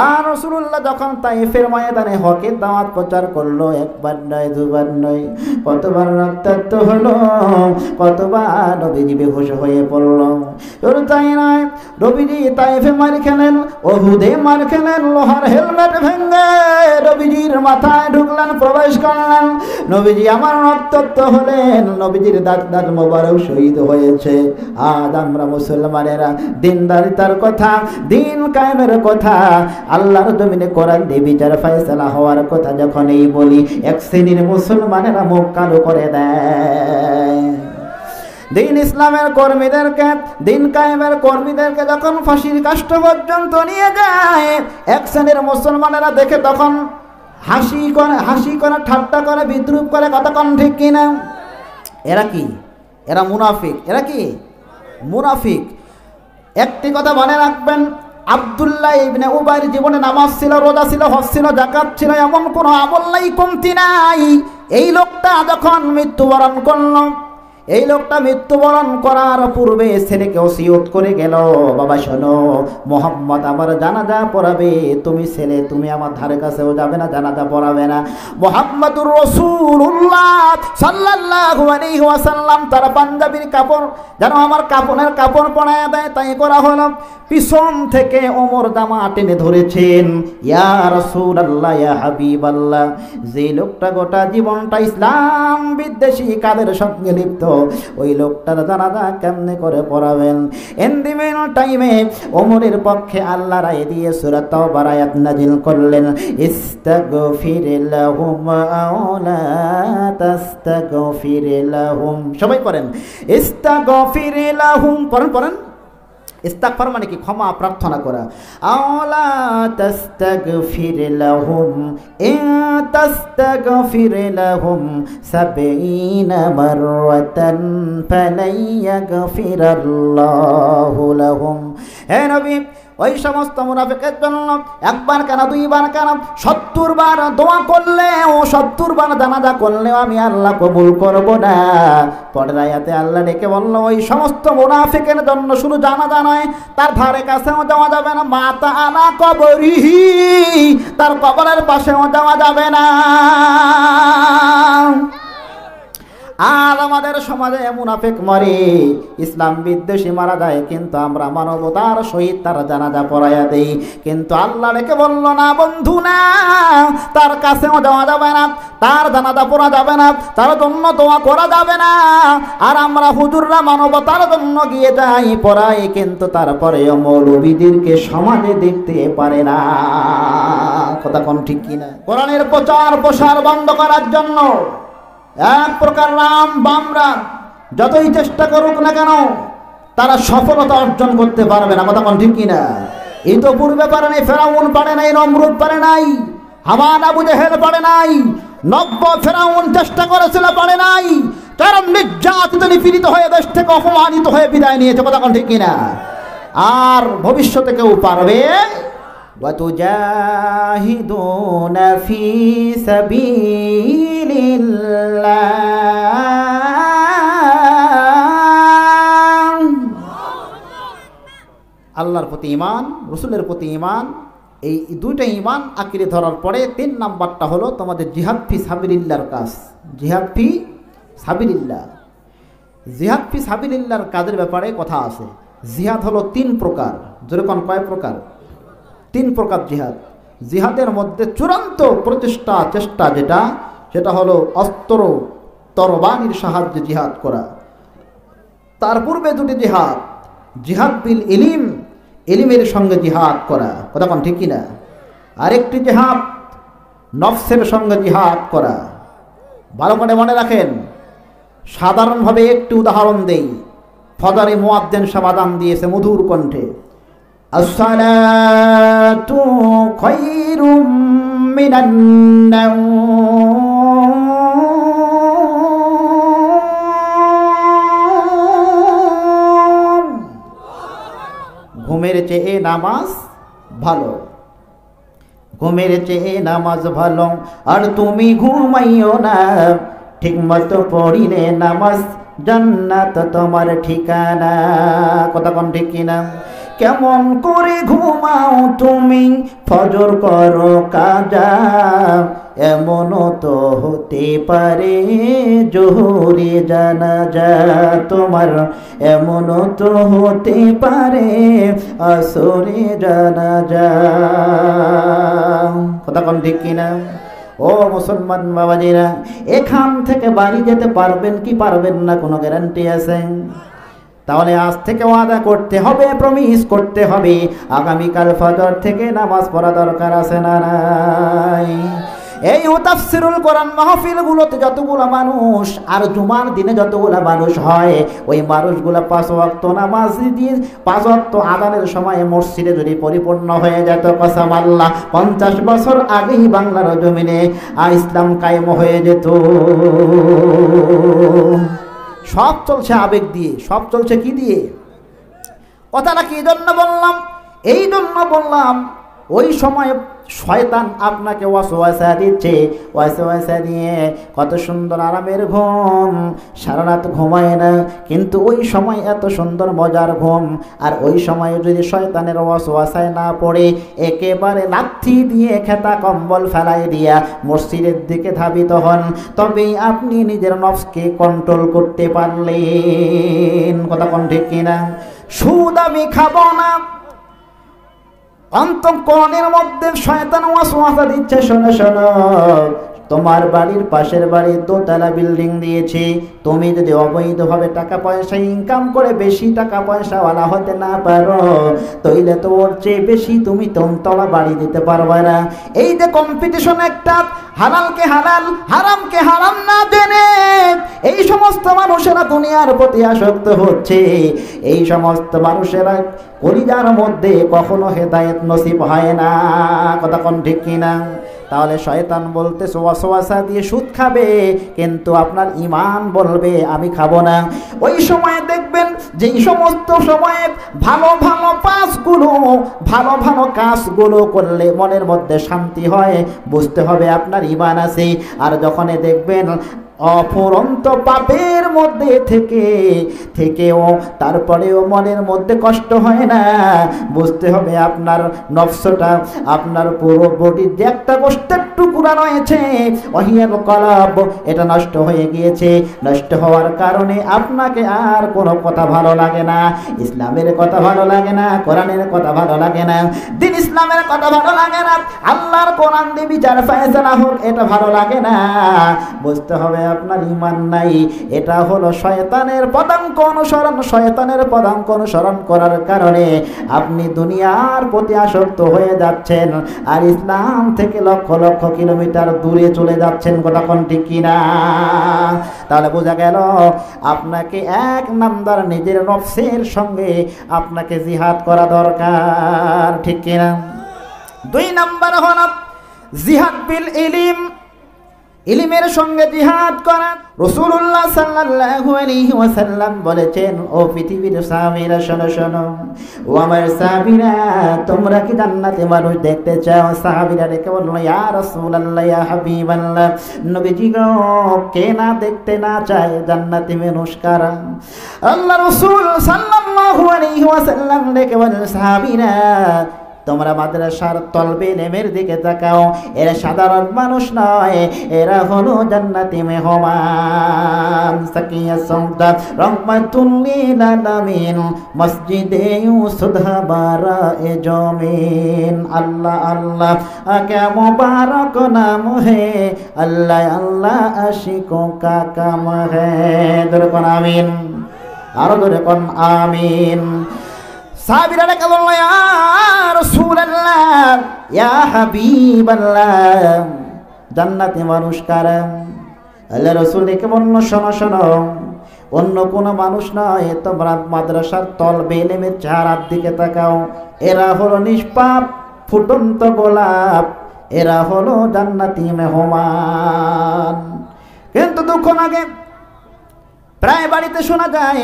আর রাসূলুল্লাহ যখন তাইফের ময়দানে হকের দাওয়াত প্রচার করলো, একবার নয় দুবার নয়, কতবার রক্তাক্ত হলো, কতবার নবীজি বেহুশ হয়ে পড়ল। শুধু তাই নয়, নবীজি তাইফে মার খেলেন, ওহুদে মার খেলেন, লোহার হেলমেট ভেঙে নবীজির মাথায় ঢুকলেন, প্রবেশ করলেন। নবীজি আমার রক্তাক্ত হলেন, নবীজির দাঁত মোবারক শহীদ হয়েছে। আজ আমরা মুসলমানেরা দিনদারিতার কথা, দিন কায়েমের কথা, আল্লাহর জমিনে কোরআন দিয়ে বিচার ফয়সালা হওয়ার কথা যখন এই বলি, এক শ্রেণীর মুসলমানেরা মুখ কালো করে দেয়। দিন ইসলামের কর্মীদেরকে, দিন কায়েমের কর্মীদেরকে যখন ফাঁসির কাষ্ঠ পর্যন্ত নিয়ে যায়, এক শ্রেণীর মুসলমানেরা দেখে তখন হাসি করে ঠাট্টা করে বিদ্রুপ করে। কথা কোন ঠিক কিনা? এরা কি? এরা মুনাফিক। এরা কি? মুনাফিক। একটি কথা মনে রাখবেন, আব্দুল্লাহ ইবনে উবাইর জীবনে নামাজ ছিল, রোজা ছিল, হজ ছিল, যাকাত ছিল, এমন কোনো আমল নাই, কমতি নাই। এই লোকটা যখন মৃত্যুবরণ করল, এই লোকটা মৃত্যুবরণ করার পূর্বে ছেলেকে ওসিয়ত করে গেল, বাবা শোনো, মুহাম্মদ আমার জানাজা পড়াবে, তুমি ছেলে তুমি আমার ধারে কাছেও যাবে না, জানাজা পড়াবে না। মুহাম্মদুর রাসূলুল্লাহ সাল্লাল্লাহু আলাইহি ওয়াসাল্লাম তার পাঞ্জাবির কাপড় যেন আমার কাপড় পরায়া দেয়, তাই করা হলো। পিছন থেকে ওমর জামা টেনে ধরেছেন, ইয়া রাসূলুল্লাহ, ইয়া হাবিবাল্লাহ। যে লোকটা গোটা জীবনটা ইসলাম বিদ্বেষী কাদের সঙ্গে লিপ্ত, ওই লোকটার জানাজা কেমনে করে পড়াবেন? এন্ডিমেন টাইমে ওমরের পক্ষে আল্লাহ রায় দিয়ে সূরা তাওবার আয়াত নাজিল করলেন, ইস্তাগফির লাহুম আও লা তাস্তাগফির লাহুম। সবাই পড়েন, ইস্তাগফির লাহুম। পড়েন। ইস্তিগফার মানে কি? ক্ষমা প্রার্থনা করা। আওলা তাস্তাগফির লাহুম ইন তাস্তাগফির লাহুম 70 মাররাতান ফালাই ইয়াগফিরাল্লাহু লাহুম। হে নবী, ওই সমস্ত মুনাফিকের জন্য একবার কেন, দুইবার কেন, 70 বার দোয়া করলে ও 70 বার জানাজা করলেও আমি আল্লাহ কবুল করব না। পরের আয়াতে আল্লাহ ডেকে বলল, ওই সমস্ত মুনাফিকের জন্য শুধু জানাজা নয়, তার ধারে কাছেও যাওয়া যাবে না। মাতা আলা কবরিহি, তার কবরের পাশেও যাওয়া যাবে না। আর আমাদের সমাজে মুনাফিক মরে, ইসলাম বিদ্বেষী মারা যায়, কিন্তু আমরা মানবতার সহিত তার জানাজা পড়াইয়া দেই। কিন্তু আল্লাহ রেখে বলল না বন্ধু, না, তার কাছেও যাওয়া যাবে না, তার জানাজা পড়া যাবে না, তার জন্য দোয়া করা যাবে না। আর আমরা হুজুররা মানবতার জন্য গিয়ে যাই, পড়াই, কিন্তু তারপরেও মৌলবীদেরকে সমাজে দেখতে পারে না। কথা কোন ঠিক কিনা? কোরআনের প্রচার প্রসার বন্ধ করার জন্য এক প্রকার রাম বামরা যতই চেষ্টা করুক না কেন, তারা সফলতা অর্জন করতে পারবে না। কথা কোন ঠিক কিনা? এই তো পূর্বে পারে নাই, ফেরাউন পারে নাই, নমরুদ পারে নাই, হামান আবু জেহেল পারে নাই, নব্য ফেরাউন চেষ্টা করেছিল, পারে নাই, কারণ নির্যাতিত নিপীড়িত হয়ে দেশ থেকে অপমানিত হয়ে বিদায় নিয়েছে। কথা কোন ঠিক কিনা? আর ভবিষ্যতে কেউ পারবে? وَتُجَاهِدُونَ فِي سَبِيلِ اللَّهِ আল্লাহর প্রতি ঈমান, রাসূলের প্রতি ঈমান, এই দুইটা ঈমান আঁকড়ে ধরার পরে 3 নাম্বারটা হলো তোমাদের জিহাদ ফি সাবিলিল্লাহর কাজ। জিহাদ ফি সাবিলিল্লাহ, জিহাদ ফি সাবিলিল্লাহর কাজের ব্যাপারে কথা আছে। জিহাদ হলো 3 প্রকার। যেরকম কয় প্রকার? 3 প্রকার জিহাদ। জিহাদের মধ্যে চূড়ান্ত চেষ্টা যেটা, সেটা হলো অস্ত্র তরবারির সাহায্যে জিহাদ করা। তার পূর্বে 2টি জিহাদ, জিহাদ বিল ইলম, ইলমের সঙ্গে জিহাদ করা। কথা কোন ঠিক কিনা? আরেকটি জিহাদ নফসের সঙ্গে জিহাদ করা। ভালো করে মনে রাখেন। সাধারণভাবে একটি উদাহরণ দেই। ফজরে মুয়াজ্জিন সাবাদান দিয়েছে মধুর কণ্ঠে, আসসালাতু খায়রুম মিনান নাওম। ঘুমের চেয়ে নামাজ ভালো, ঘুমের চেয়ে নামাজ ভালো। আর তুমি ঘুমাইও না, ঠিক মতো পড়িলে নামাজ জান্নাত তোমার ঠিকানা। কথা কোন ঠিক কিনা? কেমন করে ঘুমাও তুমি, ফজর করো কাজা, এমনও তো হতে পারে জোহরে জানাজা তোমার, এমনও তো হতে পারে আসরে জানাজা। কথা কোন ঠিক কিনা? ও মুসলমান বাবাজিরা, এখান থেকে বাড়ি যেতে পারবেন কি পারবেন না কোনো গ্যারান্টি আছে? তাহলে আজ থেকে ওয়াদা করতে হবে, প্রমিস করতে হবে, আগামীকাল ফজর থেকে নামাজ পড়া দরকার আছে না নাই? এই তাফসীরুল কোরআন মাহফিলগুলোতে যতগুলো মানুষ আর জুমার দিনে যতগুলো মানুষ হয়, ওই মানুষগুলো 5 ওয়াক্ত নামাজ দিয়ে 5 ওয়াক্ত আযানের সময় মসজিদে যদি পরিপূর্ণ হয়ে যেত, কসম আল্লাহ 50 বছর আগেই বাংলার জমিনে ইসলাম কায়েম হয়ে যেত। সব চলছে আবেগ দিয়ে, সব চলছে কি দিয়ে? কথাটা কি জন্য বললাম? এই জন্য বললাম, ওই সময় শয়তান আপনাকে ওয়াসওয়াসা দিচ্ছে, ওয়াসওয়াসা দিয়ে কত সুন্দর আরামের ঘুম, সারা রাত ঘুমায় না, কিন্তু ওই সময় এত সুন্দর মজার ঘুম। আর ওই সময় যদি শয়তানের ওয়াসওয়াসায় না পড়ে, একেবারে লাথি দিয়ে খেতা কম্বল ফেলাই দিয়া মসজিদের দিকে ধাবিত হন, তবেই আপনি নিজের নফসকে কন্ট্রোল করতে পারলেন। কথা কোন ঠিক কিনা? সুদ আমি খাবো না, অন্তঃকরণের মধ্যে শয়তান ওয়াসওয়াসা দিচ্ছে, শোনো শোনো, তোমার বাড়ির পাশের বাড়ির 2 তলা বিল্ডিং দিয়েছে, তুমি যদি অবৈধভাবে টাকা পয়সা ইনকাম করে বেশি টাকা পয়সাওয়ালা হতে না পারো, তাইলে তো ওর চেয়ে বেশি তুমি 3 তলা বাড়ি দিতে পারবে না। এই যে কম্পিটিশন একটা, হালালকে হালাল হারামকে হারাম না জেনে এই সমস্ত মানুষেরা দুনিয়ার প্রতি আসক্ত হচ্ছে। এই সমস্ত মানুষেরা কলিজার মধ্যে কখনো হেদায়েত নসিব হয় না। কথা কোন ঠিক কিনা? তাহলে শয়তান বলতেছে ওয়াসওয়াসা দিয়ে সুদ খাবে, কিন্তু আপনার ঈমান বলবে আমি খাবো না। ওই সময় দেখবেন যে সমস্ত সময়ে ভালো ভালো পাসগুলো, ভালো ভালো কাজগুলো করলে মনের মধ্যে শান্তি হয়, বুঝতে হবে আপনার ঈমান আছে। আর যখন দেখবেন অফুরন্ত পাপের মধ্যে থেকেও তারপরেও মনের মধ্যে কষ্ট হয় না। বুঝতে হবে আপনার নফসটা, আপনার পুরো বডির যে একটা গোষ্ঠের টুকরা রয়েছে ওয়াহিয়াল কলব, এটা নষ্ট হয়ে গিয়েছে। নষ্ট হওয়ার কারণে আপনাকে আর কোনো কথা ভালো লাগে না, ইসলামের কথা ভালো লাগে না, কোরআনের কথা ভালো লাগে না, দিন ইসলামের কথা ভালো লাগে না, আল্লাহর কোরআন দিয়ে বিচার ফয়সালা হোক এটা ভালো লাগে না। বুঝতে হবে আপনার ঈমান নাই। এটা হলো শয়তানের পদাঙ্ক অনুসরণ। শয়তানের পদাঙ্ক অনুসরণ করার কারণে আপনি দুনিয়ার প্রতি আসক্ত হয়ে যাচ্ছেন আর ইসলাম থেকে লক্ষ লক্ষ কিলোমিটার দূরে চলে যাচ্ছেন। কথা কোন ঠিক কিনা? তাহলে বোঝা গেল আপনাকে এক নাম্বার নিজের নফসের সঙ্গে আপনাকে জিহাদ করা দরকার, ঠিক কিনা? 2 নাম্বার হলো জিহাদ বিল ইলম, ইলমের সঙ্গে জিহাদ করা। রাসূলুল্লাহ সাল্লাল্লাহু আলাইহি ওয়াসাল্লাম বলেছেন, ও পৃথিবীর সাহাবীরা শোনো শোনো, ও আমার সাহাবীরা তোমরা কি জান্নাতে মানুষ দেখতে চাও? সাহাবীরা ডেকে বলল, ইয়া রাসূলুল্লাহ, ইয়া হাবিবাল্লাহ, নবীজি গো, কে না দেখতে না চায় জান্নাতে মানুষ কারা? আল্লাহ রাসূল সাল্লাল্লাহু আলাইহি ওয়াসাল্লাম ডেকে বলেন, সাহাবীরা তোমরা মাদ্রাসার তলবে ইলমের দিকে তাকাও, এরা সাধারণ মানুষ নয়, এরা হলো জান্নাতি মেহমান। সাকিয়া সৌদা রহমাতুল লিল আলামিন, মসজিদে ইউসুদহা বারায়ে জমিন। আল্লাহ আল্লাহ কে মুবারক নাম হে, আল্লাহ আল্লাহ আশিকো কা কাম হে। ধরে কোন আমিন, আরো ধরে কোন আমিন। সাহাবীরা ডেকে বলল, ইয়া রাসূলুল্লাহ, ইয়া হাবিবাল্লাহ, জান্নাতি মানুষ কারা? আল্লাহ রাসূল ডেকে বলল, শোনো শোনো, অন্য কোনো মানুষ নয়, তোমরা মাদ্রাসার তলবে ইলমের চেহারার দিকে তাকাও, এরা হলো নিষ্পাপ ফুটন্ত গোলাপ, এরা হলো জান্নাতি মেহমান। কিন্তু দুঃখ লাগে, প্রায় বাড়িতে শোনা যায়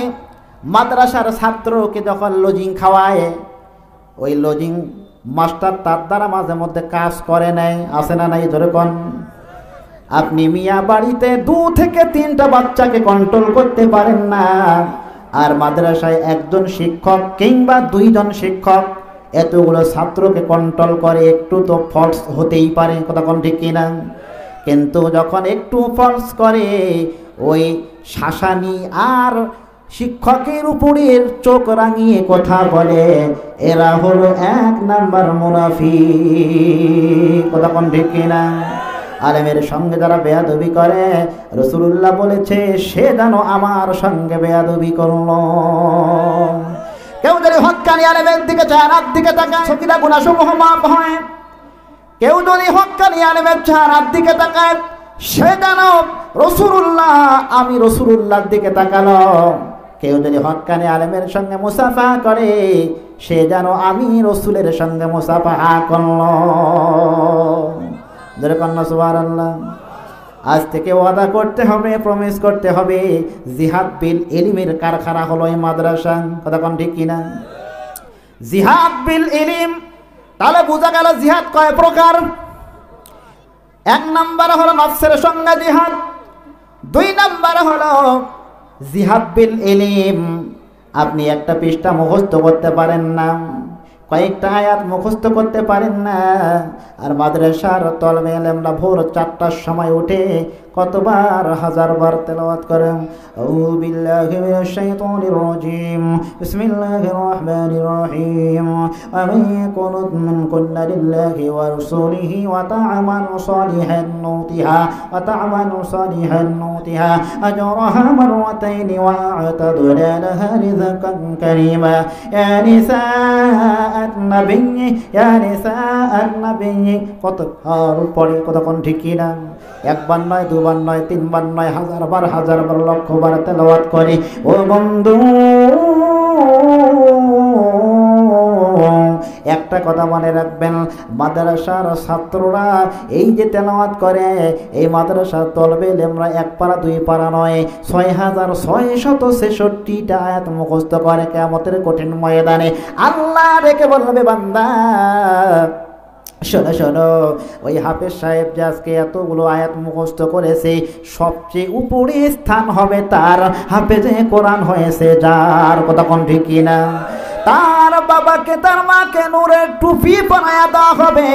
মাদ্রাসার ছাত্রকে যখন লজিং খাওয়ায়, ওই লজিং মাস্টার তার দ্বারা মাঝে মধ্যে কাজ করে নেয়, আছে না নাই? ধরে কোন আপনি মিয়া বাড়িতে 2 থেকে 3টা বাচ্চাকে কন্ট্রোল করতে পারেন না, আর মাদ্রাসায় একজন শিক্ষক কিংবা 2 জন শিক্ষক এতগুলো ছাত্রকে কন্ট্রোল করে, একটু তো ফলস হতেই পারে। কথা কোন ঠিক কিনা? কিন্তু যখন একটু ফলস করে, ওই শাসানি আর শিক্ষকের উপরের চোখ রাঙিয়ে কথা বলে, এরা হলো 1 নাম্বার মুনাফিক। কথা কোন ঠিক কিনা? আলেমের সঙ্গে যারা বেয়াদবি করে, রাসূলুল্লাহ বলেছে সে যেন আমার সঙ্গে বেয়াদবি করলো। কেউ যদি হক্কানি আলেমের দিকে চেহারার দিকে তাকায়, সকিরা গুনাহ সমূহ মাফ হয়। কেউ যদি হক্কানি আলেমের চেহারার দিকে তাকায়, সে যেন রাসূলুল্লাহ, আমি রাসূলুল্লাহর দিকে তাকালো। কেউ যদি হক্কানি আলেমের সঙ্গে মুসাফা করে, সে যেন আমি রাসূলের সঙ্গে মুসাফা করলো। ধরে কন্যা সুবহানাল্লাহ। আজ থেকে ওয়াদা করতে হবে, প্রমিস করতে হবে, জিহাদ বিল ইলমের কারখানা হলো এই মাদ্রাসা। কথা কোন ঠিক কিনা? জিহাদ বিল ইলম। তাহলে বোঝা গেল জিহাদ কয় প্রকার। 1 নাম্বার হলো নফসের সঙ্গে জিহাদ, 2 নাম্বার হলো জিহাদ বিল ইলম। আপনি একটা পৃষ্ঠা মুখস্থ করতে পারেন না, কয়েকটা আয়াত মুখস্থ করতে পারেন না, আর মাদ্রাসার তলবে ইলমরা ভোর 4টার সময় উঠে কতবার 1000 বার তেলাওয়াত করেন। আউযু বিল্লাহি মিনাশ শাইতানির রাজীম, বিসমিল্লাহির রহমানির রহিম। আমান ইয়াকুনুত মিনকুন্না লিল্লাহি ওয়া রাসূলিহি ওয়া তা'মালু সালিহান নুতিহা ওয়া তা'মালু সালিহান নুতিহা আজরাহা মাররাতাইনি ওয়া আ'তাদনা লাহা রিজকান কারীমা। ইয়া নিসাআন নাবিয়্যি, ইয়া নিসাআন নাবিয়্যি। কত আর পড়ে, কত কোন ঠিক কিনা? 1 বার নয়, 2 বার নয়, 3 বার নয়, 1000 বার, 1000 বার, লক্ষ বার তেলাওয়াত করে। ও বন্ধু, একটা কথা মনে রাখবেন, মাদ্রাসার ছাত্ররা এই যে তেলাওয়াত করে, এই মাদ্রাসার তলবে ইলমরা 1 পারা 2 পারা নয়, 6666টা আয়াত মুখস্থ করে। কিয়ামতের কঠিন ময়দানে আল্লাহ রেখে বলবে, বান্দা শোনো শোনো, ওই হাফেজ সাহেব যে আজকে এতগুলো আয়াত মুখস্থ করেছে, সবচেয়ে উপরে স্থান হবে তার। হাফেজে কোরআন হয়েছে যার, কথা কোন ঠিক কিনা? তার বাবাকে তার মাকে নূরের টুপি পরায়া দেওয়া হবে।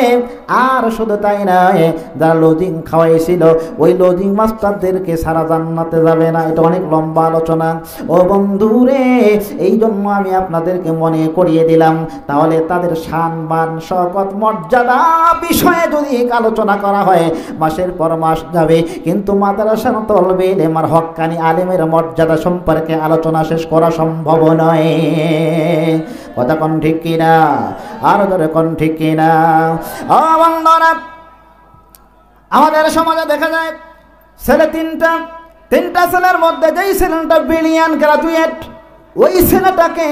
আর শুধু তাই নয়, যারা লজিং খাওয়াইছিল ওই লজিং মাস্টারদেরকে সারা জান্নাতে যাবে না। এটা অনেক লম্বা আলোচনা। ও বন্ধুরে, এই জন্য আমি আপনাদেরকে মনে করিয়ে দিলাম। তাহলে তাদের সম্মান, শওকত, মর্যাদা বিষয়ে যদি আলোচনা করা হয় মাসের পর মাস যাবে, কিন্তু মাদ্রাসার তলবে ইলমের হক্কানি আলেমের মর্যাদা সম্পর্কে আলোচনা শেষ করা সম্ভব নয়। কথা কোন ঠিক কিনা? আরো ধরে কোন ঠিক কিনা? ও বন্ধুরা, আমাদের সমাজে দেখা যায় ছেলে তিনটা ছেলের মধ্যে যেই ছেলেটা ব্রিলিয়ান্ট গ্রাজুয়েট, ওই ছেলেটাকে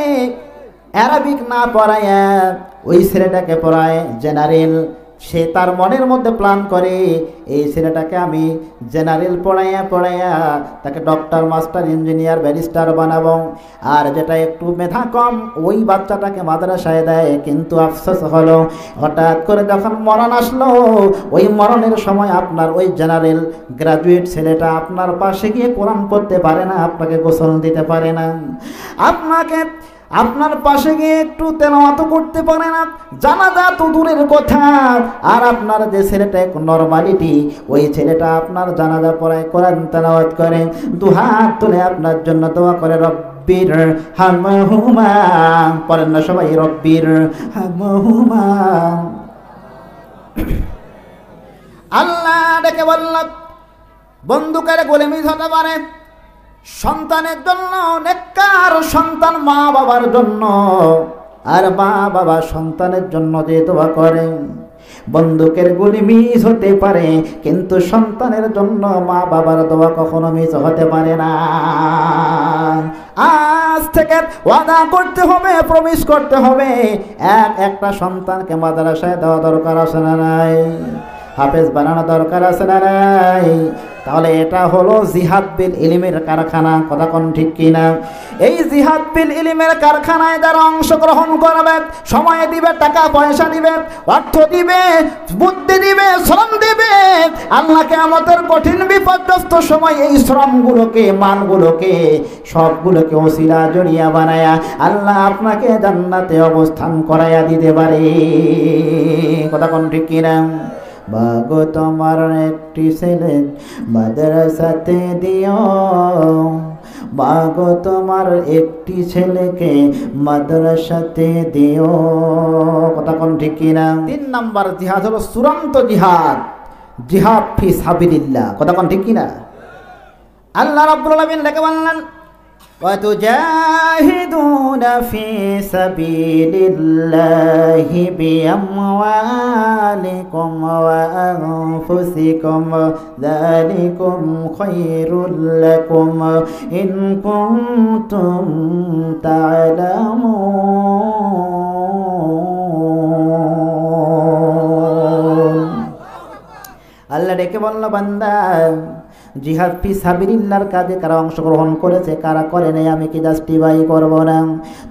অ্যারাবিক না পড়ায় ওই ছেলেটাকে পড়ায় জেনারেল। সে তার মনের মধ্যে প্ল্যান করে এই ছেলেটাকে আমি জেনারেল পড়াইয়া তাকে ডক্টর, মাস্টার, ইঞ্জিনিয়ার, ব্যারিস্টার বানাবো। আর যেটা একটু মেধা কম ওই বাচ্চাটাকে মাদ্রাসায় দেয়। কিন্তু আফসোস হলো, হঠাৎ করে যখন মরণ আসলো, ওই মরণের সময় আপনার ওই জেনারেল গ্রাজুয়েট ছেলেটা আপনার পাশে গিয়ে কোরআন পড়তে পারে না, আপনাকে গোসল দিতে পারে না, আপনার পাশে গিয়ে একটু তেলাওয়াত করতে পারে না, জানাজা তো দূরের কথা। আর আপনার যে ছেলেটা এক নরমালিটি, ওই ছেলেটা আপনার জানাজা পড়ায়, কোরআন তেলাওয়াত করে, দুহাত তুলে আপনার জন্য দোয়া করে, রব্বির হামহুমা। পড়েন না সবাই, রব্বির হামহুমা। আল্লাহ ডেকে বলল, বন্দুকের গুলি মিস হতে পারে, সন্তানের জন্য নেককার সন্তান মা বাবার জন্য, আর মা বাবা সন্তানের জন্য যে দোয়া করে, বন্দুকের গুলি মিস হতে পারে, কিন্তু সন্তানের জন্য মা বাবার দোয়া কখনো মিস হতে পারে না। আজ থেকে ওয়াদা করতে হবে, প্রমিস করতে হবে, একটা সন্তানকে মাদ্রাসায় দেওয়া দরকার আছে না নাই? হাফেজ বানানো দরকার আছে না নাই? তাহলে এটা হলো জিহাদ বিল ইলমের কারখানা। কথা কোন ঠিক কিনা? এই জিহাদ বিল ইলমের কারখানায় যারা অংশগ্রহণ করবে, সময় দিবে, টাকা পয়সা দিবে, অর্থ দিবে, বুদ্ধি দিবে, শ্রম দিবে, আল্লাহ কিয়ামতের কঠিন বিপর্যস্ত সময় এই শ্রমগুলোকে, মালগুলোকে, সবগুলোকে ওসিলা জড়িয়া বানায়া আল্লাহ আপনাকে জান্নাতে অবস্থান করাইয়া দিতে পারে। কথা কোন ঠিক কিনা? বাগো তোমার একটি ছেলে মাদ্রাসাতে দিও, বাগো তোমার একটি ছেলেকে মাদ্রাসাতে দিও। কথা কোন ঠিক কিনা? 3 নাম্বার জিহাদ হলো চূড়ান্ত জিহাদ, জিহাদ ফি সাবিলিল্লাহ। কথা কোন ঠিক কিনা? আল্লাহ রাব্বুল আলামিন লেখা বললেন, وتجاهدون في سبيل الله بأموالكم وأنفسكم ذلكم خير لكم إن كنتم تعلمون। আল্লাহ ডেকে বলল, বান্দা, জিহাদ ফি সাবিলিল্লাহর কাজে কারা অংশগ্রহণ করেছে, কারা করে নাই, আমি কি জাস্টিফাই করব না?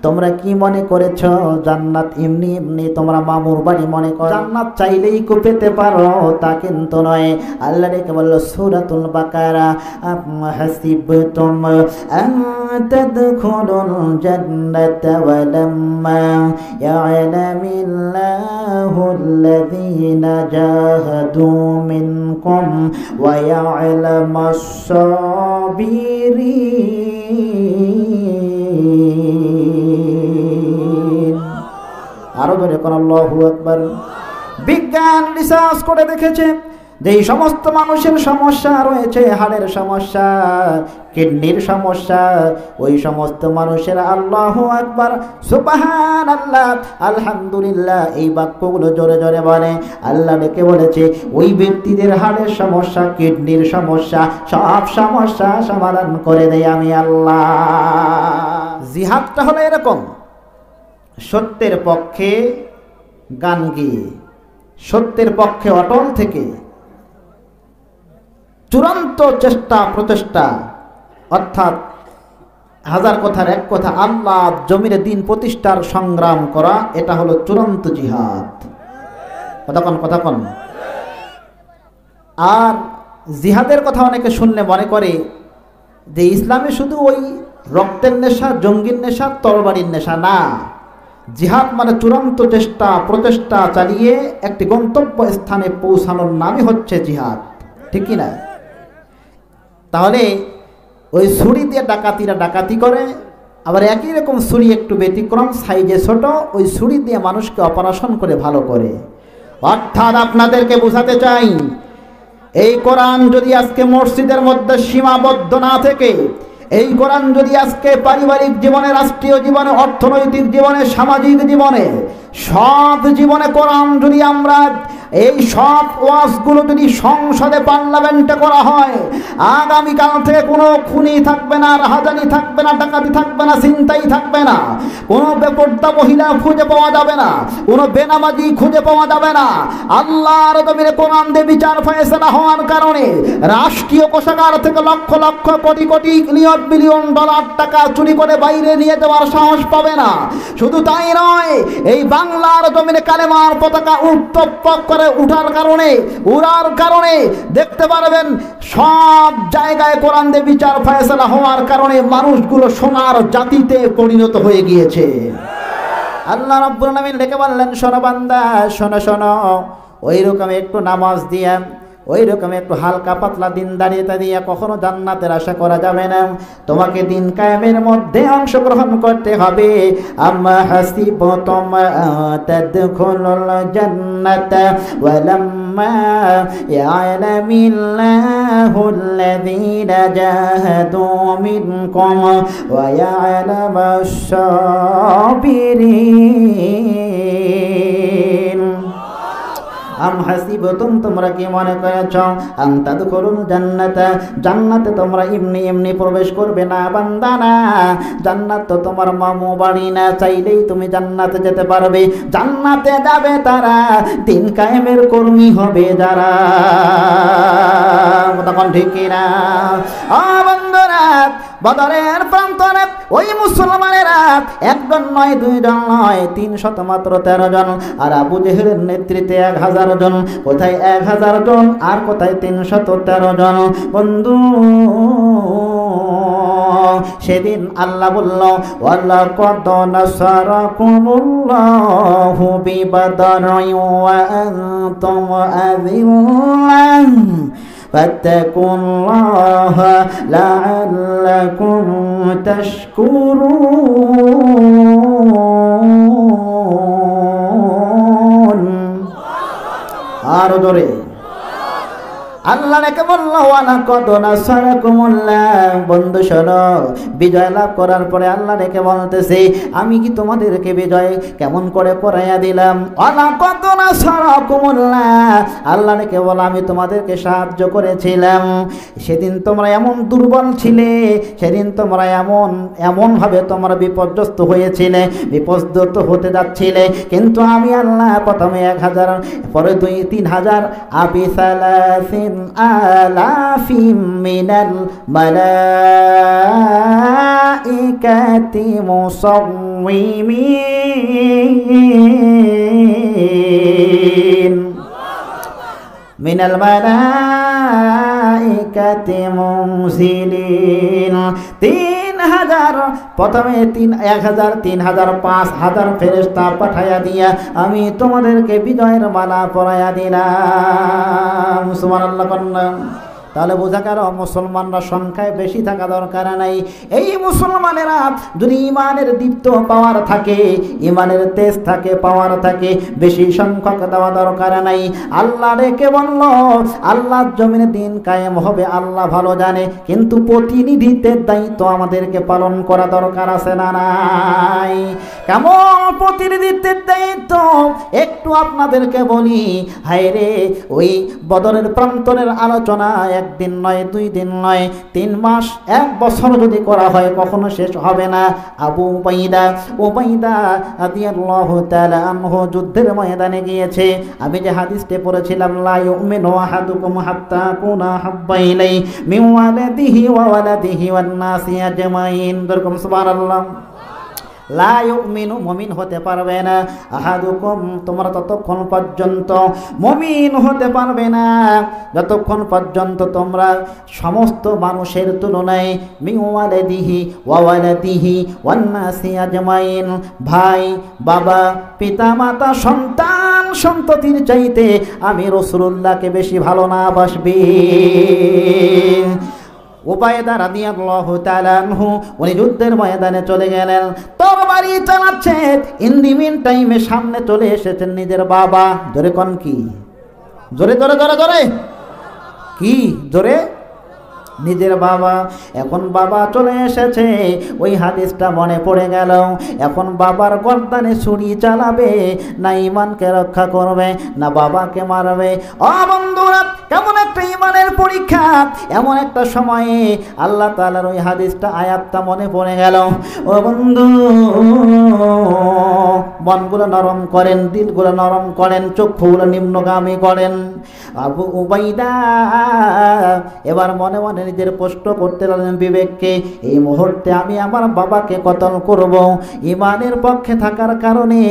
তোমরা কি মনে করেছো জান্নাত এমনি এমনি তোমরা মামুর বাড়ি মনে করো, জান্নাত চাইলেই কো পেতে পারো? তা কিন্তু নয়। আল্লাহ ডেকে বলল, সূরাতুল বাকারা, হাসিবতুম আন তাদখুলুল জান্নাতা ওয়া লাম্মা ইয়া'লামিল্লাহুল্লাযীনা জাহাদু মিনকুম ওয়া ইয়া'লামু الصابرين। আরো ধরে কোন আল্লাহু আকবার। বিজ্ঞান রিসার্চ করে দেখেছে যে এই সমস্ত মানুষের সমস্যা রয়েছে, হাড়ের সমস্যা, কিডনির সমস্যা, ওই সমস্ত মানুষের আল্লাহু আকবার, সুবহানাল্লাহ, আলহামদুলিল্লাহ এই বাক্যগুলো জোরে জোরে বলে। আল্লাহ ডেকে বলেছে, ওই ব্যক্তিদের হাড়ের সমস্যা, কিডনির সমস্যা, সব সমস্যা সমাধান করে দেয় আমি আল্লাহ। জিহাদটা হলো এরকম, সত্যের পক্ষে গান গিয়ে, সত্যের পক্ষে অটল থেকে চূড়ান্ত চেষ্টা প্রচেষ্টা, অর্থাৎ হাজার কথার এক কথা, আল্লাহ জমিনে দিন প্রতিষ্ঠার সংগ্রাম করা, এটা হলো চূড়ান্ত জিহাদ। কথা কন। আর জিহাদের কথা অনেকে শুনলে মনে করে যে ইসলামে শুধু ওই রক্তের নেশা, জঙ্গির নেশা, তরবারির নেশা না। জিহাদ মানে চূড়ান্ত প্রচেষ্টা চালিয়ে একটি গন্তব্য স্থানে পৌঁছানোর নামই হচ্ছে জিহাদ, ঠিক কি না? তাহলে ওই ছুরি দিয়ে ডাকাতিরা ডাকাতি করে, আবার একই রকম ছুরি একটু ব্যতিক্রম, সাইজে ছোট, ওই ছুরি দিয়ে মানুষকে অপারেশন করে ভালো করে। অর্থাৎ আপনাদেরকে বোঝাতে চাই, এই কোরআন যদি আজকে মসজিদের মধ্যে সীমাবদ্ধ না থেকে, এই কোরআন যদি আজকে পারিবারিক জীবনে, রাষ্ট্রীয় জীবনে, অর্থনৈতিক জীবনে, সামাজিক জীবনে, সব জীবনে কোরআন যদি আমরা এই সব ওয়াজগুলো যদি সংসদে পার্লামেন্টে করা হয়, আগামীকাল থেকে কোনো খুনি থাকবে না, রাহাজানি থাকবে না, ডাকাতি থাকবে না, ছিনতাই থাকবে না, কোনো বেপরদা মহিলা খুঁজে পাওয়া যাবে না, কোনো বেনামাজি খুঁজে পাওয়া যাবে না। আল্লাহর জমিনে কোরআন দিয়ে বিচার ফয়সালা হওয়ার কারণে রাষ্ট্রীয় কোষাগার থেকে লক্ষ লক্ষ কোটি কোটি বিলিয়ন ডলার টাকা চুরি করে বাইরে নিয়ে যাওয়ার সাহস পাবে না। শুধু তাই নয়, এই বাংলার জমিনে কালেমার পতাকা উত্তপ্ত করে উড়ার কারণে দেখতে পারবেন সব জায়গায় কোরআন দিয়ে বিচার ফয়সালা হওয়ার কারণে মানুষগুলো সোনার জাতিতে পরিণত হয়ে গিয়েছে। আল্লাহ রাব্বুল আলামিন ডেকে বললেন, শোনো বান্দা, শোনো, ওই রকম একটু নামাজ দিয়া, ওই রকম একটু হালকা পাতলা দিন দাঁড়িয়ে দিয়ে কখনো জান্নাতের আশা করা যাবে না। তোমাকে দিন কায়েমের মধ্যে অংশগ্রহণ করতে হবে। আম্মা হাসিবতুম তাদখুলুল জান্নাতা ওয়ালাম্মা ইয়ালামিল্লাহুল্লাযীনা জাহাদু মিনকুম ওয়া ইয়ালামাশ সাবিরিন। আম হাসিবতুম, তোমরা কি মনে করেছ, আন তাদখুলুল জান্নাতা, জান্নাতে তোমরা এমনি প্রবেশ করবে না বান্দা না। জান্নাত তো তোমার মামু বাড়ি না, চাইলেই তুমি জান্নাতে যেতে পারবে। জান্নাতে যাবে তারা দিন কায়েমের কর্মী হবে যারা, তখন ঠিক কিনা? বন্ধুরা, বদরের প্রান্তরে ওই মুসলমানেরা একজন নয়, দুইজন নয়, 300 মাত্র 13 জন, আর আবু জেহেলের নেতৃত্বে 1000 জন। কোথায় 1000 জন আর কোথায় 313 জন? বন্ধু, সেদিন আল্লাহ বলল, ওয়ালাকাদ নাসারাকুমুল্লাহু বিবাদরিন ওয়া আনতুম আযিল্লাহ ফাত্তাকুল্লাহা লাআল্লাকুম তাশকুরুন। আরো জোরে আল্লাহ নাকি বলল, ওয়ালাকাদ নাসারাকুমুল্লাহ। বন্ধু শোনো, বিজয় লাভ করার পরে আল্লাহ নাকি বলতেছে, আমি কি তোমাদেরকে বিজয় কেমন করে করাইয়া দিলাম? ওয়ালাকাদ নাসারাকুমুল্লাহ, আল্লাহ নাকি বল, আমি তোমাদেরকে সাহায্য করেছিলাম। সেদিন তোমরা এমন দুর্বল ছিলে, সেদিন তোমরা এমনভাবে তোমরা বিপর্যস্ত হয়েছিলে, বিপর্যস্ত হতে যাচ্ছিলে, কিন্তু আমি আল্লাহ প্রথমে 1000, পরে 2-3000, আবিসালাসিন আলাফিম মিনাল মালাইকাতি মুসাওয়িমিন, মিনাল মালাইকাতি মুনজিলিন। 3000, প্রথমে 1000, 3000, 5000 ফেরেশতা পাঠাইয়া দিয়া আমি তোমাদেরকে বিজয়ের মালা পরাইয়া দিলাম। সুবহানাল্লাহ কন্যা। তাহলে বোঝা গেল মুসলমানরা সংখ্যায় বেশি থাকা দরকার নাই। এই মুসলমানেরা যদি ইমানের দীপ্ত পাওয়ার থাকে, ইমানের তেজ থাকে, পাওয়ার থাকে, বেশি সংখ্যক দেওয়া দরকার নাই। আল্লাহ রেখে বলল, আল্লাহর জমিনে দিন কায়েম হবে আল্লাহ ভালো জানে, কিন্তু প্রতিনিধিত্বের দায়িত্ব আমাদেরকে পালন করা দরকার আছে না নাই? কেমন প্রতিনিধিত্বের দায়িত্ব একটু আপনাদেরকে বলি। হায় রে, ওই বদরের প্রান্তরের আলোচনা একদিন নয়, 2 দিন নয়, 3 মাস, 1 বছর যদি করা হয় কখনো শেষ হবে না। আবু উবাইদা রাদিয়াল্লাহু তাআলা আনহু যুদ্ধের ময়দানে গিয়েছে। আমি যে হাদিসটি পড়েছিলাম, লা ইউমিনু আহাদুকুম হাত্তা কুনা হাব্বা ইলাইহি মিন ওয়ালাদিহি ওয়া ওয়ালাদিহি ওয়ান নাসি আজমাইন, এরকম সুবহানাল্লাহ। লা ইউমিনু মুমিন হতে পারবে না আহাদুকুম তোমরা ততক্ষণ পর্যন্ত মুমিন হতে পারবে না যতক্ষণ পর্যন্ত তোমরা সমস্ত মানুষের তুলনায় মিন ওয়ালাদিহি ওয়া ওয়ালাদিহি ওয়ান নাসি আজমাইন ভাই বাবা পিতা মাতা সন্তান সন্ততির চাইতে আমি রাসূলুল্লাহকে বেশি ভালো না বাসবে। উবায়দা রাদিয়াল্লাহু তাআলা আনহু উনি যুদ্ধের ময়দানে চলে গেলেন, তরবারি চালাচ্ছেন। ইন দি মিন টাইমে সামনে চলে এসেছেন নিজের বাবা। জোরে কোন কি? জোরে জোরে জোরে জোরে কি? জোরে নিজের বাবা। এখন বাবা চলে এসেছে, ওই হাদিসটা মনে পড়ে গেল। এখন বাবার গর্দানে ছুরি চালাবে, না ইমানকে রক্ষা করবে, না বাবাকে মারবে। ও বন্ধুরা, কেমন একটা ইমানের পরীক্ষা! এমন একটা সময়ে আল্লাহ তাআলার ওই হাদিসটা আয়াতটা মনে পড়ে গেল। ও বন্ধু, মনগুলো নরম করেন, দিলগুলো নরম করেন, চক্ষুগুলো নিম্নগামী করেন। আবু উবাইদা এবার মনে মনে নিজের প্রশ্ন করতে লাগলেন বিবেককে, এই মুহূর্তে আমি আমার বাবাকে কতল করব ইমানের পক্ষে থাকার কারণে,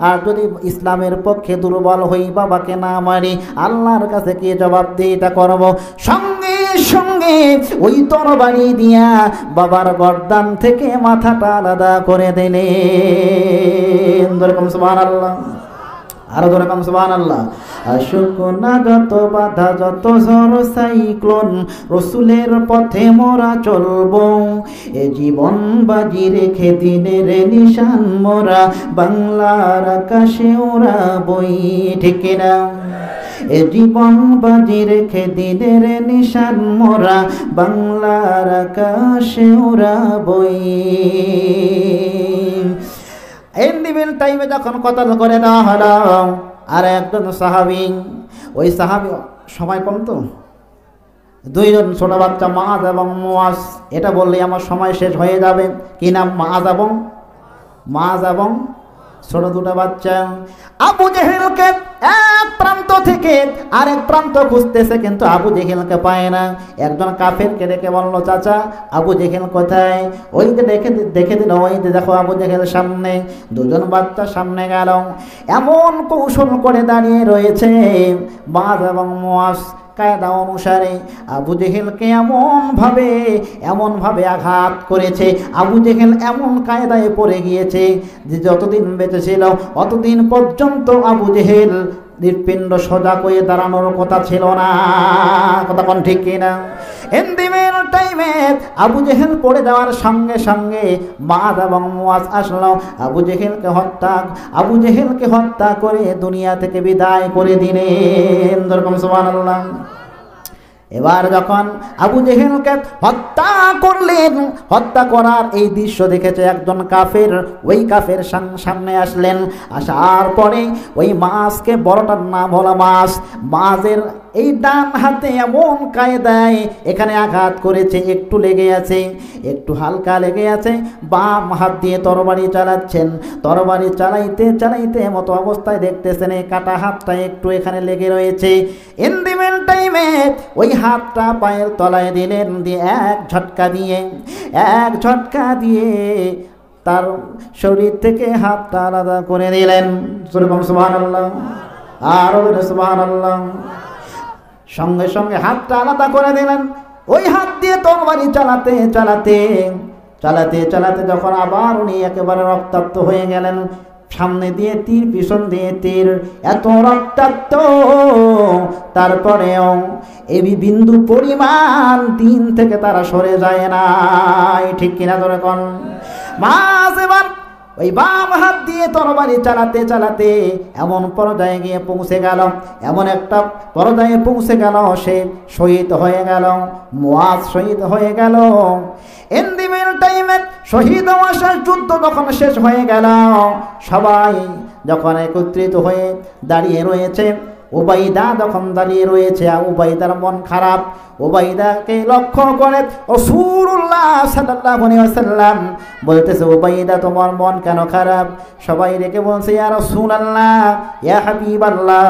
আর যদি ইসলামের পক্ষে দুর্বল হই বাবাকে না মারি আল্লাহর কাছে কি জবাবদিহিতা করব? সঙ্গে সঙ্গে ওই তরবারি দিয়া বাবার গর্দান থেকে মাথাটা আলাদা করে দিলেন। যেরকম সুবহানাল্লাহ, আরো যেরকম সুবহানাল্লাহ। আসুক না যত বাধা, যত ঝড় সাইক্লোন, রসুলের পথে মোরা চলবো। এ জীবন বাজি রেখে দিনের নিশান মোরা বাংলার আকাশে ওড়াবই। ঠিক না? এ জীবন বাজি রেখে দিনের নিশান মোরা বাংলার আকাশে ওড়াবই। এন্ডিবিল টাইমে যখন কতল করে দেওয়া হলো, আর একজন সাহাবী, ওই সাহাবী সময় কম তো, দুইজন ছোট বাচ্চা মাআজ এবং মুআজ। এটা বললেই আমার সময় শেষ হয়ে যাবে। কি নাম? মাআজ এবং ছোট দুটো বাচ্চা। আবু জেহেলকে এক প্রান্ত থেকে আরেক প্রান্ত খুঁজতেছে, কিন্তু আবু জেহেলকে পায় না। একজন কাফেরকে ডেকে বলল, চাচা আবু জেহেল কোথায়? ওই যে দেখে দিল, ওই যে দেখো আবু জেহেল সামনে। দুজন বাচ্চা সামনে গেল, এমন কৌশল করে দাঁড়িয়ে রয়েছে মাআজ এবং মুআজ। কায়দা অনুসারে আবু জেহেলকে এমনভাবে আঘাত করেছে, আবু জেহেল এমন কায়দায় পড়ে গিয়েছে যে যতদিন বেঁচে ছিল অতদিন পর্যন্ত আবু জেহেল হৃৎপিণ্ড সোজা করে দাঁড়ানোর কথা ছিল না। কথা কোন ঠিক কিনা? এন্দিমের টাইমে আবু জেহেল পড়ে যাওয়ার সঙ্গে সঙ্গে মাআজ এবং মুআজ আসলো, আবু জেহেলকে হত্যা করে দুনিয়া থেকে বিদায় করে দিলেন। যেরকম সুবহানাল্লাহ। এবার যখন আবু জেহেলকে হত্যা করলেন, হত্যা করার এই দৃশ্য দেখেছে একজন কাফের। ওই কাফের সামনে আসলেন, আসার পরে ওই মাছকে, বড়টার নাম হলো মাছের এই ডান হাতে এমন কায়দায় এখানে আঘাত করেছে, একটু লেগে আছে, একটু হালকা লেগে আছে। বাম হাত দিয়ে তরবারি চালাচ্ছেন, তরবারি চালাইতে চালাইতে মতো অবস্থায় দেখতেছেন এই কাটা হাতটা একটু এখানে লেগে রয়েছে। ইন্দিমেল টাইমে ওই হাতটা পায়ের তলায় দিলেন, দিয়ে এক ঝটকা দিয়ে তার শরীর থেকে হাতটা আলাদা করে দিলেন। সুবহানাল্লাহ, আর সুবহানাল্লাহ। সঙ্গে সঙ্গে হাতটা আলাদা করে দিলেন। ওই হাত দিয়ে তরবারি চালাতে যখন আবার উনি একেবারে রক্তাক্ত হয়ে গেলেন, সামনে দিয়ে তীর, পিছন দিয়ে তীর, এত রক্তাক্ত, তারপরেও এই বিন্দু পরিমাণ দিন থেকে তারা সরে যায় না। ঠিক কিনা? ধরে কোন মাছ এবার ওই বাম হাত দিয়ে তরবারি চালাতে এমন পর্যায়ে গিয়ে পৌঁছে গেল, এমন একটা পর্যায়ে পৌঁছে গেল, সে শহীদ হয়ে গেল, মুআজ শহীদ হয়ে গেল। এন্দিমের টাইমে শহীদ হওয়ার যুদ্ধ যখন শেষ হয়ে গেল, সবাই যখন একত্রিত হয়ে দাঁড়িয়ে রয়েছে, উবাইদা যখন দাঁড়িয়ে রয়েছে, উবাইদার মন খারাপ। উবাইদাকে লক্ষ্য করে রাসূলুল্লাহ সাল্লাল্লাহু আলাইহি ওয়াসাল্লাম বলতেছে, উবাইদা তোমার মন কেন খারাপ? সবাই রেখে বলছে, ইয়া রাসূলুল্লাহ, ইয়া হাবিবাল্লাহ,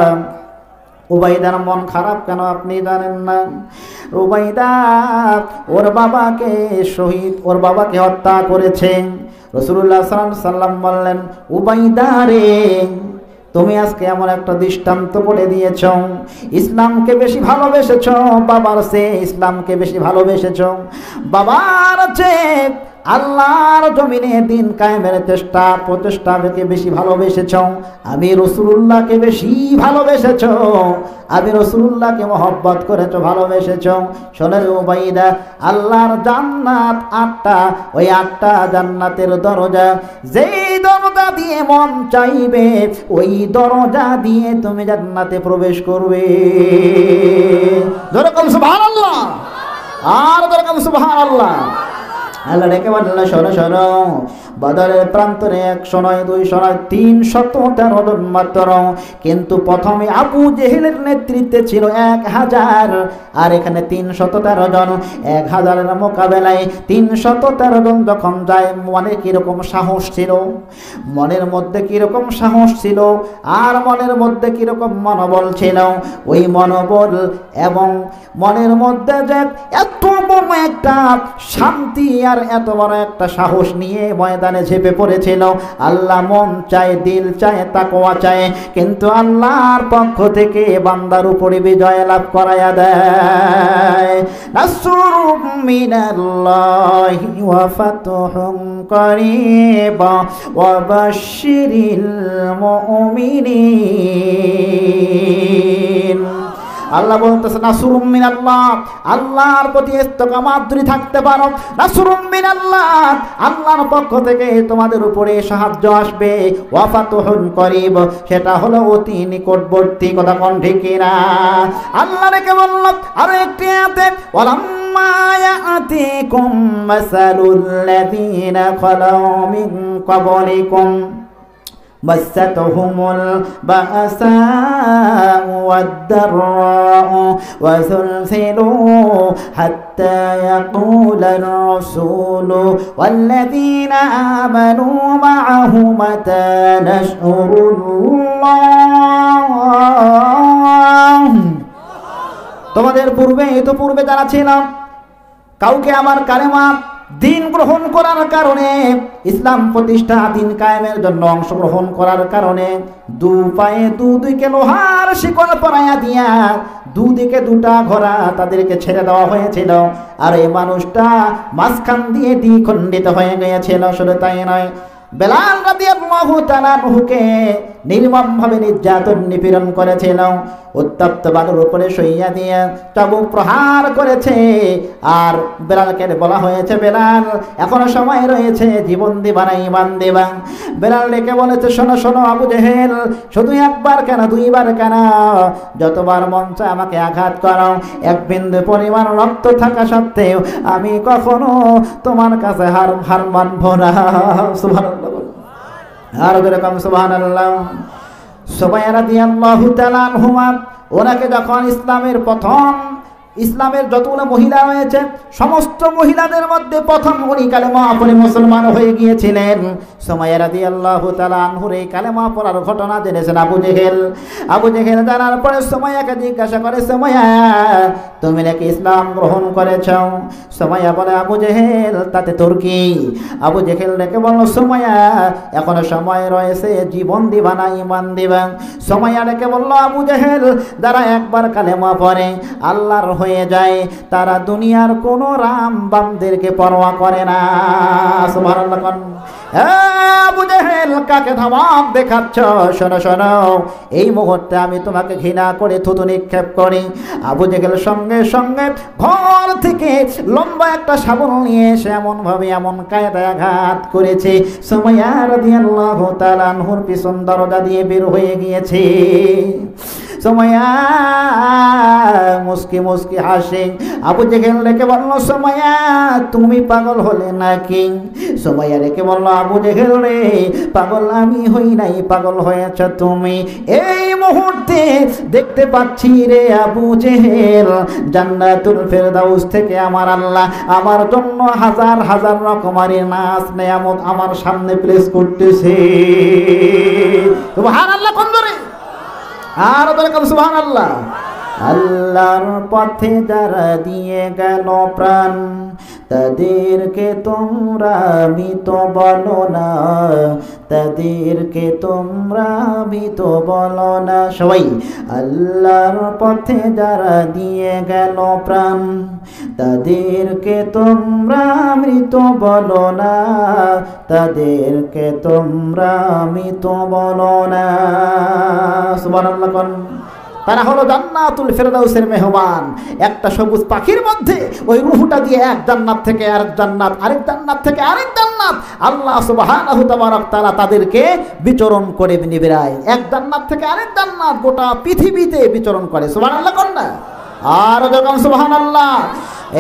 উবাইদার মন খারাপ কেন আপনি জানেন না? উবাইদা ওর বাবাকে হত্যা করেছে। রাসূলুল্লাহ সাল্লাল্লাহু আলাইহি সাল্লাম বললেন, উবাইদা রে, তুমি আজকে এমন একটা দৃষ্টান্ত করে দিয়েছ, ইসলামকে বেশি ভালোবেসেছ বাবার চেয়ে, ইসলামকে বেশি ভালোবেসেছ বাবার চেয়ে, আল্লাহর জমিনে দিন কায়েমের প্রচেষ্টাকে বেশি ভালোবেসেছ, আমি রাসূলুল্লাহকে বেশি ভালোবেসেছ, আমি রাসূলুল্লাহকে মহব্বত করেছ, ভালোবেসেছ। শোনেন উবাইদা, আল্লাহর জান্নাত 8টা, ওই 8টা জান্নাতের দরজা, যেই দরজা দিয়ে মন চাইবে ওই দরজা দিয়ে তুমি জান্নাতে প্রবেশ করবে। যেরকম সুবহানাল্লাহ, আর যেরকম সুবহানাল্লাহ। আল্লাহ ডেকে বললেন, শোনো শোনো, বদরের প্রান্তরে 100 নয়, 200 নয়, 313 জন মাত্র, কিন্তু প্রথমে আবু জেহেলের নেতৃত্বে ছিল 1000, আর এখানে 313 জন। 1000-এর মোকাবেলায় 313 জন যখন যায়, মনে কিরকম সাহস ছিল, মনের মধ্যে কিরকম সাহস ছিল, আর মনের মধ্যে কিরকম মনোবল ছিল, ওই মনোবল এবং মনের মধ্যে যে এত বড় একটা শান্তি আর এত বড় একটা সাহস নিয়ে ময়দানে ঝেঁপে পড়েছিল। আল্লাহ মন চায়, দিল চায়, তাকওয়া চায়, কিন্তু আল্লাহর পক্ষ থেকে বান্দার উপরে বিজয় লাভ করায়া দেয়। নাসরুম মিনাল্লাহি ওয়া ফাতহুন করিব ওয়া বাশশিরিল মুমিনিন। আল্লাহ বলতেছে, নাসরুম মিনাল্লাহ, আল্লাহর প্রতি ইস্তেকামাত যদি থাকতে পারো, নাসরুম মিনাল্লাহ, আল্লাহর পক্ষ থেকে তোমাদের উপরে সাহায্য আসবে, ওয়া ফাতহুন করিব, সেটা হলো অতি নিকটবর্তী। কথা কোন ঠিক না? আল্লাহ রেখে বলল আরো একটি আয়াতে, ওয়ালাম্মা ইয়াতিকুম মাসালুল লাযীনা খালাউ মিন ক্বাবলিকুম مستهم البأساء والضراء وزلزلوا حتى يقول الرسول والذين آمنوا معه متى نصر الله। তোমাদের পূর্বে যারা ছিল, কাউকে আমার কালেমা দিন গ্রহণ করার কারণে, ইসলাম প্রতিষ্ঠা দিন কায়েমের জন্য অংশগ্রহণ করার কারণে পায়ে দুদিকে লোহার শিকল পরাইয়া দিয়া দুদিকে 2টা ঘোড়া তাদেরকে ছেড়ে দেওয়া হয়েছিল, আর এই মানুষটা মাঝখান দিয়ে দ্বিখণ্ডিত হয়ে গিয়েছিল। শুধু তাই নয়, বেলাল রাদিয়াল্লাহু তাআলা আনহুকে নির্মমভাবে নির্যাতন নিপীড়ন করেছিল, উত্তপ্ত বালুর উপরে শইয়া দিয়ে চাবুক প্রহার করেছে। আর বেলালকে বলা হয়েছে, বেলাল এখনো সময় রয়েছে, জীবন দিবা না ঈমান দিবা। বেলাল ডেকে বলেছে, শোনো শোনো আবু জেহেল, শুধু একবার কেন, 2বার কেন, যতবার মন চায় আমাকে আঘাত করো, 1 বিন্দু পরিমাণ রক্ত থাকা সত্ত্বেও আমি কখনো তোমার কাছে হার মানব না। সুবহানাল্লাহ, আর এরকম সুবহানাল্লাহ। সুমাইয়া রাদিয়াল্লাহু তাআলা আনহুমা, ওনাকে যখন ইসলামের যতগুলো মহিলা রয়েছে সমস্ত মহিলাদের মধ্যে প্রথম উনি কালেমা পড়ে মুসলমান হয়ে গিয়েছিলেন। সুমাইয়া রাদিয়াল্লাহু তাআলা আনহুর এই কালেমা পড়ার ঘটনা জেনেছেন আবু জেহেল। জানার পরে সুমাইয়াকে জিজ্ঞাসা করে, সুমাইয়া তুমি নাকি ইসলাম গ্রহণ করেছ? সুমাইয়া বলে, আবু জেহেল তাতে তোর কি? আবু জেহেল ডেকে বলল, সুমাইয়া এখনো সময় রয়েছে, জীবন দিবা না ঈমান দিবা? সুমাইয়া ডেকে বলল, আবু জেহেল যারা একবার কালেমা পড়ে আল্লাহর হয়ে যায়, তারা দুনিয়ার কোনো রাম বামদেরকে পরোয়া করে না। সুবহানাল্লাহ। আবু জেহেল কাকে ধমক দেখাচ্ছ? শোনো শোনো, এই মুহূর্তে আমি তোমাকে ঘৃণা করে থুতু নিক্ষেপ করি। আবু জেহেল সঙ্গে সঙ্গে ঘর থেকে লম্বা একটা শাবল নিয়ে এসে এমন কায়দায় আঘাত করেছে, সুমাইয়া রাদিয়াল্লাহু তাআলা আনহুর পিছন দরজা দিয়ে বের হয়ে গিয়েছে। সুমাইয়া মুস্কি মুস্কি হাসে। আবু জেহেল রেখে বলল, সুমাইয়া তুমি পাগল হলে নাকি? সুমাইয়া রেখে বলল, আবু জেহেল রে, পাগল আমি হই নাই, পাগল হয়েছ তুমি। এই মুহূর্তে দেখতে পাচ্ছি রে আবু জেহেল, জান্নাতুল ফেরদাউস থেকে আমার আল্লাহ আমার জন্য হাজার হাজার রকমারি নাচ নেয়ামত আমার সামনে প্লেস করতেছে। সুবহানাল্লাহ। কোন ধরে আর বলকাম সুবহানাল্লাহ। আল্লাহর পথে যারা দিয়ে গেল প্রাণ, তাদেরকে তোমরা মৃত বলো না, তাদেরকে তোমরা মৃত বলো না। সবাই, আল্লাহর পথে যারা দিয়ে গেল প্রাণ, তাদেরকে তোমরা মৃত বলো না, তাদেরকে তোমরা মৃত বলো না। সুবহানাল্লাহ কোন। তারা হলো জান্নাতুল ফেরদাউসের মেহমান। একটা সবুজ পাখির মধ্যে ওই রূহটা দিয়ে এক জান্নাত থেকে আরেক জান্নাত, আরেক জান্নাত থেকে আরেক জান্নাত আল্লাহ সুবহানাহু তাবারাক তাআলা তাদেরকে বিচরণ করে নিবেরায়। এক জান্নাত থেকে আরেক জান্নাত গোটা পৃথিবীতে বিচরণ করে। সুবহানাল্লাহ কোন না? আর যখন সুবহানাল্লাহ।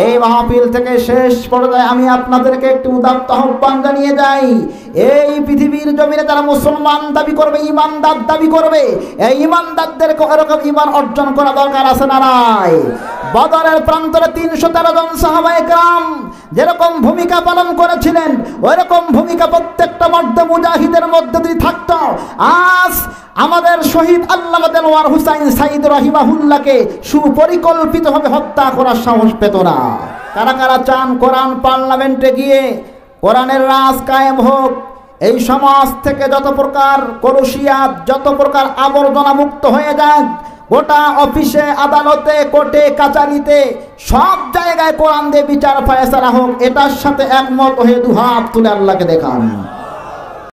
এই মাহফিল থেকে শেষ পর্যায়ে আমি আপনাদেরকে একটু উদাত্ত আহ্বান জানিয়ে যাই, এই পৃথিবীর জমিনে যারা মুসলমান দাবি করবে, ইমানদার দাবি করবে, এই ইমানদারদেরকে এরকম ইমান অর্জন করা দরকার আছে না নাই? বদরের প্রান্তরে 313 জন সাহাবায়ে কেরাম যেরকম ভূমিকা পালন করেছিলেন, ওইরকম ভূমিকা প্রত্যেকটা মর্দে মুজাহিদের মধ্যে যদি থাকতো, আজ আমাদের শহীদ আল্লামা দেলোয়ার হুসাইন সাইদ রাহিমাহুল্লাহকে সুপরিকল্পিতভাবে হত্যা করার সাহস পেত না। কারা কারা চান কোরআন পার্লামেন্টে গিয়ে কোরআনের রাজ কায়েম হোক, এই সমাজ থেকে যত প্রকার কলুশিয়াত, যত প্রকার আবর্জনা মুক্ত হয়ে যাক, গোটা অফিসে, আদালতে, কোর্টে, কাচারিতে, সব জায়গায় কোরআন দিয়ে বিচার ফায়সালা হোক, এটার সাথে একমত হয়ে দুহাত তুলে আল্লাহকে দেখান।